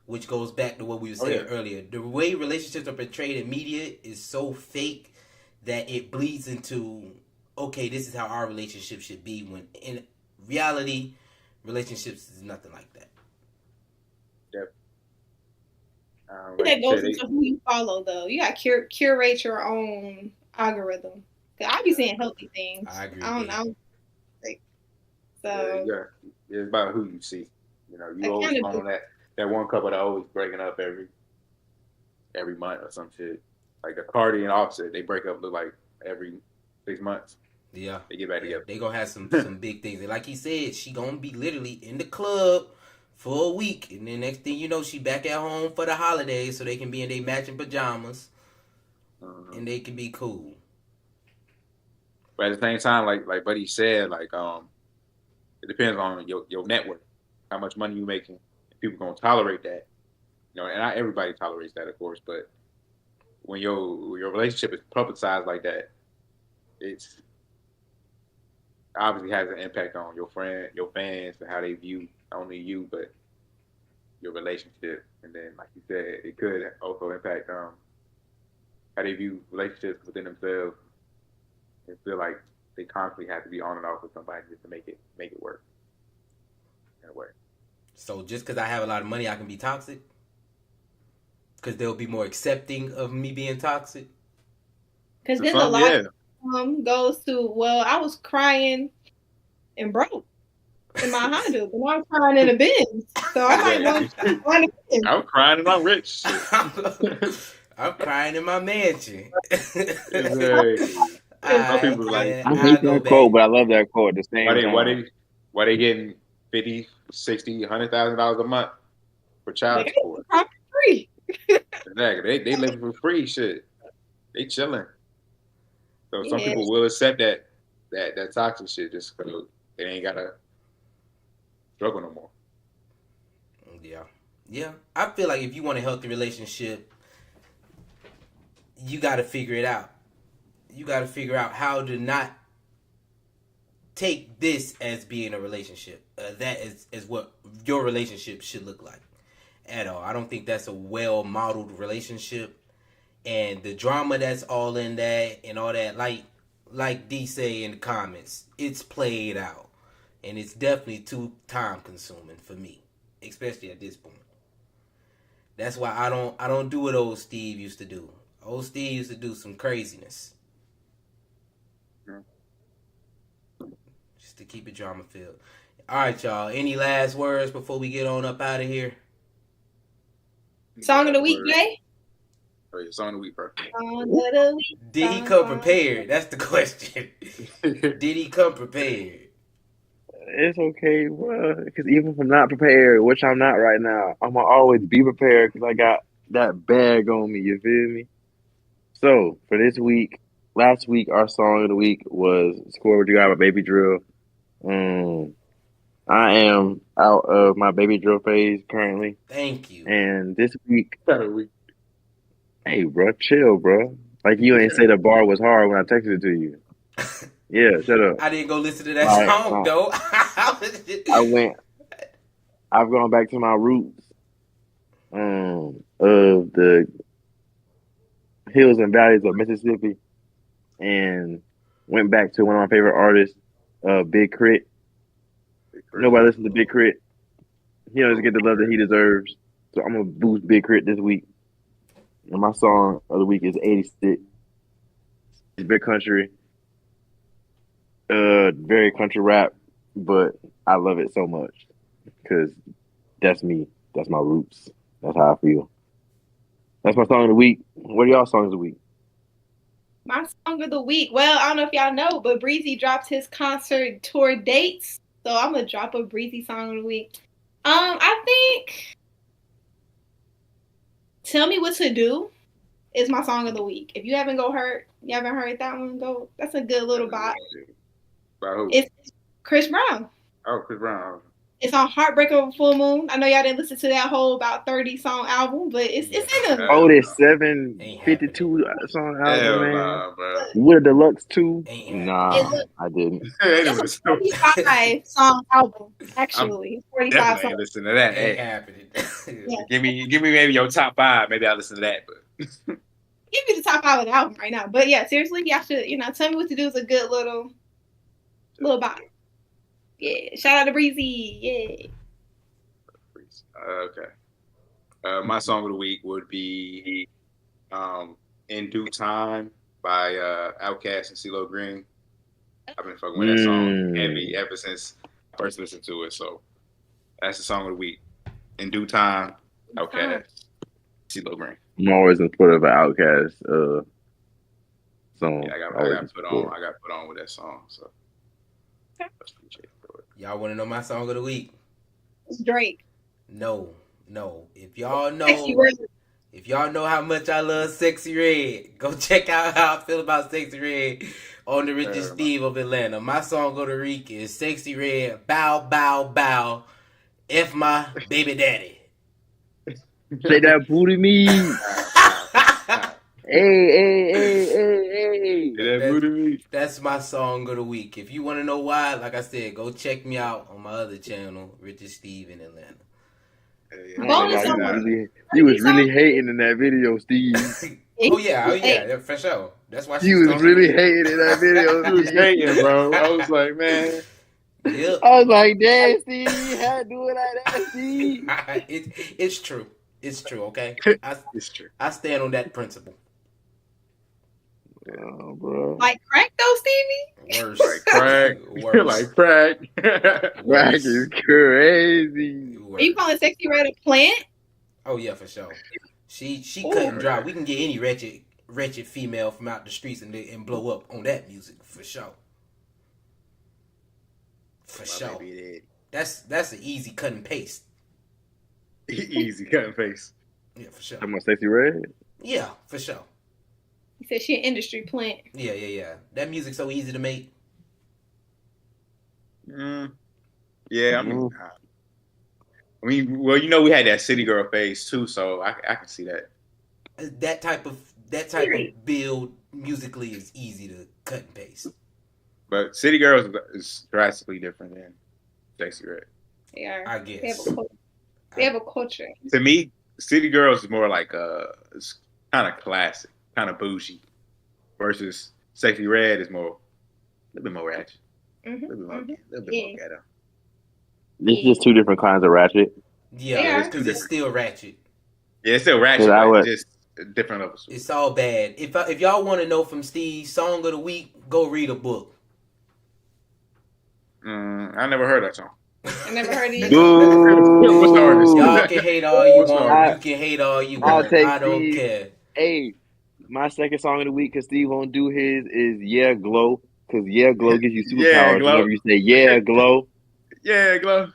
B: which goes back to what we were saying earlier. The way relationships are portrayed in media is so fake that it bleeds into, okay, this is how our relationship should be, when in reality, relationships is nothing like that.
A: Yep.
C: I
A: Like
C: think that
A: you
C: goes
A: said,
C: into who you follow, though. You got to curate your own algorithm. Cause I be seeing healthy things.
B: I agree.
C: I don't know. Like, so
A: it's about who you see. You know, you always
C: accountability.
A: follow that one couple that always breaking up every month or some shit. Like the Cardie and Offset, they break up look like every 6 months.
B: Yeah,
A: they get back together.
B: They gonna have some big things. And like he said, she gonna be literally in the club for a week, and then next thing you know, she back at home for the holidays, so they can be in their matching pajamas, and they can be cool.
A: But at the same time, like Buddy said, like it depends on your network, how much money you making. If people gonna tolerate that, you know, and not everybody tolerates that, of course. But when your relationship is publicized like that, it's obviously has an impact on your fans, and how they view not only you but your relationship. And then, like you said, it could also impact how they view relationships within themselves, and feel like they constantly have to be on and off with somebody just to make it work. In a way.
B: So just because I have a lot of money, I can be toxic? Because they'll be more accepting of me being toxic?
C: Because then the logic goes to, well, I was crying and broke in my Honda, but now I'm crying in a Benz. So I might want to.
A: I'm crying and I'm rich.
B: I'm crying in my mansion.
A: Some people like,
D: I hate that quote, but I love that quote at the same time.
A: Why they getting $50,000, $60,000, $100,000 a month for child support?
C: Free.
A: Exactly. They living for free. Shit, they chilling. So some people will accept that toxic shit just because they ain't gotta struggle no more.
B: Yeah. I feel like if you want a healthy relationship, you got to figure it out. You got to figure out how to not take this as being a relationship. That is what your relationship should look like at all. I don't think that's a well-modeled relationship. And the drama that's all in that and all that, like D say in the comments, it's played out. And it's definitely too time-consuming for me, especially at this point. That's why I don't do what old Steve used to do. Old Steve used to do some craziness. Just to keep it drama filled. All right, y'all. Any last words before we get on up out of here?
C: Song of the week, yay?
A: Oh, yeah, song of the week, bro.
C: Song of the week.
B: Did he come prepared? That's the question. Did he come prepared?
D: It's okay, bro. Because even if I'm not prepared, which I'm not right now, I'm gonna always be prepared because I got that bag on me. You feel me? So for this week, last week our song of the week was "Score What You Got" by Baby Drill. I am out of my Baby Drill phase currently.
B: Thank you.
D: And this week, hey, bro, chill, bro. Like you ain't say the bar was hard when I texted it to you. Yeah, shut up.
B: I didn't go listen to that song, though.
D: I've gone back to my roots of the hills and valleys of Mississippi and went back to one of my favorite artists, Big Crit. Nobody listens to Big Crit. He doesn't get the love that he deserves. So I'm going to boost Big Crit this week. And my song of the week is 86. It's big country. Very country rap, but I love it so much because that's me. That's my roots. That's how I feel. That's my song of the week. What are y'all songs of the week?
C: My song of the week. Well, I don't know if y'all know, but Breezy dropped his concert tour dates. So I'm gonna drop a Breezy song of the week. I think "Tell Me What to Do" is my song of the week. If you haven't heard that one, go. That's a good little bop. Chris Brown.
A: Oh, Chris Brown.
C: It's on Heartbreak Over Full Moon. I know y'all didn't listen to that whole about 30 song album, but it's in them.
D: Oh, there's
B: Ain't
D: 752 song album,
A: Hell
D: man.
A: nah, bro.
D: With a deluxe too?
B: Ain't
D: Nah, I didn't.
C: It's a 45 song album, actually. 45
A: Definitely
C: songs.
A: ain't listen to that.
B: Ain't
A: Hey,
B: happening.
C: Yeah.
A: give me maybe your top 5. Maybe I'll listen to that. But
C: Give me the top 5 of the album right now. But yeah, seriously, y'all should, Tell Me What to Do is a good little bop. Yeah. Shout out to Breezy. Yeah.
A: okay. My song of the week would be "In Due Time" by Outkast and CeeLo Green. I've been fucking with that song heavy ever since I first listened to it. So that's the song of the week. "In Due Time," Outkast, CeeLo Green.
D: I'm always in support of an Outkast song.
A: Yeah, I got put on with that song. So
B: y'all want to know my song of the week?
C: It's Drake.
B: No. If y'all know how much I love Sexy Red, go check out how I feel about Sexy Red on the Richest Steve of Atlanta. My song of the week is Sexy Red, Bow Bow Bow, F my baby daddy.
D: Say that booty me. Hey.
B: That's my song of the week. If you want to know why, like I said, go check me out on my other channel, Richest Steve in Atlanta.
D: You was really hating in that video, Steve.
B: Oh yeah, for sure. That's why
D: you was really hating in that video.
A: He was hating, bro. I was like, man.
B: Yep.
D: I was like, damn, Steve, you had to do it like that, Steve.
B: It's true. It's true, okay?
A: It's true.
B: I stand on that principle.
D: Oh, bro.
C: Like crack though, Stevie?
B: Worse.
A: Like crack.
B: Worse.
A: Like crack.
D: Crack is crazy.
C: Are you calling Sexy Red a plant?
B: Oh yeah, for sure. She cut and dry. We can get any wretched female from out the streets and blow up on that music for sure. For sure. That's an easy cut and paste.
A: Easy cut and paste.
B: Yeah, for sure.
D: Talking about Sexy Red?
B: Yeah, for sure.
C: He said she an industry plant.
B: Yeah. That music's so easy to make.
A: Yeah, I mean, well, we had that City Girl phase too, so I can see that.
B: That type of build musically is easy to cut and paste.
A: But City Girls is drastically different than Sexy Red.
C: They are.
B: I guess.
C: They have a culture.
A: To me, City Girls is more like it's kind of classic, kind of bougie, versus Sexy Red is a little bit more ratchet, a little bit more ghetto.
D: It's just two different kinds of ratchet.
B: Yeah, because it's still ratchet.
A: Yeah, it's still ratchet, but just different levels.
B: It's all bad. If y'all want to know from Steve's song of the week, go read a book.
A: I never heard that song.
C: I never heard it.
A: What's the artist?
B: Y'all can hate all you want. You can hate all you want. I don't care.
D: Hey, my second song of the week, because Steve won't do his, is Yeah Glow. Because Yeah Glow gives you superpowers. Whenever you say Yeah Glow.
A: Yeah, Glow.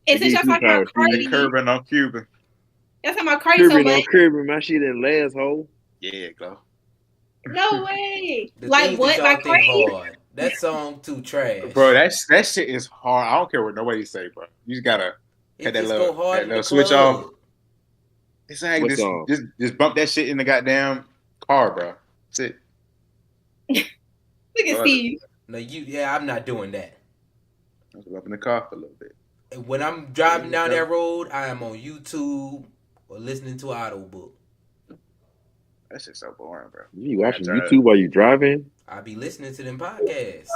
C: And since y'all talking about Cardie,
A: Curbing on Cuban.
C: Y'all talking about Cardie so much.
D: Curbing my shit in last hole.
A: Yeah, Glow.
C: No way.
B: The
C: like what? Like
B: hard. That song too trash.
A: Bro, that shit is hard. I don't care what nobody say, bro. You just gotta hit that little switch off. It's like just bump that shit in the goddamn car, bro. That's it.
C: Look at Steve.
B: No, I'm not doing that.
A: I was up in the car for a little bit.
B: When I'm driving down that road, I am on YouTube or listening to an audiobook.
A: That shit's so boring, bro.
D: You watching YouTube while you driving?
B: I be listening to them podcasts.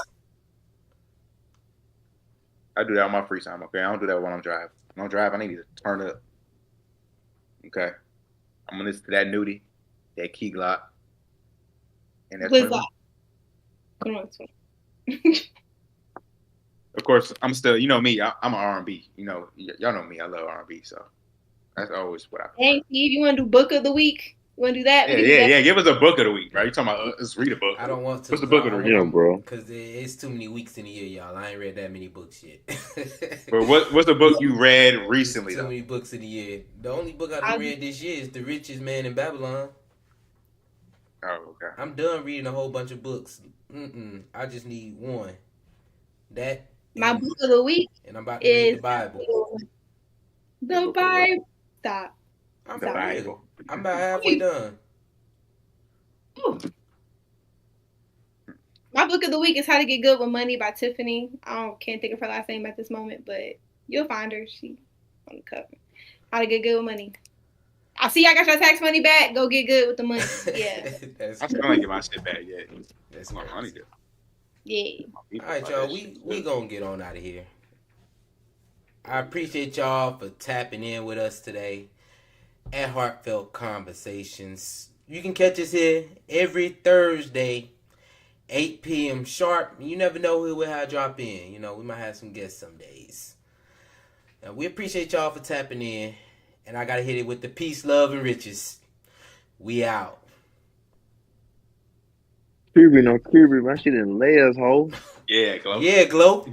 A: I do that on my free time, okay? I don't do that when I'm driving. When I'm driving, I need to turn up. Okay? I'm gonna listen to that nudie, that Key Glock, and that
C: Glock. Come on,
A: Of course, I'm still, you know me, I'm an R&B. You know, y'all know me, I love R&B, so that's always what I prefer.
C: Hey, Steve, you want to do book of the week? You want to do that?
A: Yeah. Give us a book of the week, right? You talking about let's read a book.
B: I don't want to.
A: What's the book of the week?
D: Yeah, bro.
B: Because it's too many weeks in a year, y'all. I ain't read that many books yet.
A: But what's the book you read recently?
B: Too many books in a year. The only book I read this year is The Richest Man in Babylon.
A: Oh, okay.
B: I'm done reading a whole bunch of books. I just need one. That
C: My book of the week
B: and I'm about to read
C: is
B: the Bible.
C: the Bible. Stop.
B: I'm
A: The
B: for real.
A: Bible.
B: I'm about halfway done.
C: My book of the week is How to Get Good with Money by Tiffany. Can't think of her last name at this moment, but you'll find her. She on the cover. How to Get Good with Money. I see I got your tax money back. Go get good with the money. Yeah.
A: I still ain't get my shit back yet.
B: That's
A: my
B: crazy.
A: money good.
C: Yeah.
B: All right, y'all. We gonna get on out of here. I appreciate y'all for tapping in with us today at Heartfelt Conversations. You can catch us here every Thursday, 8 p.m. sharp. You never know who will have drop in. You know, we might have some guests some days. Now, we appreciate y'all for tapping in. And I gotta hit it with the peace, love, and riches. We out.
D: Kirby, no Kirby, my shit in layers, ho.
A: Yeah, Glow.
B: Yeah, Glow.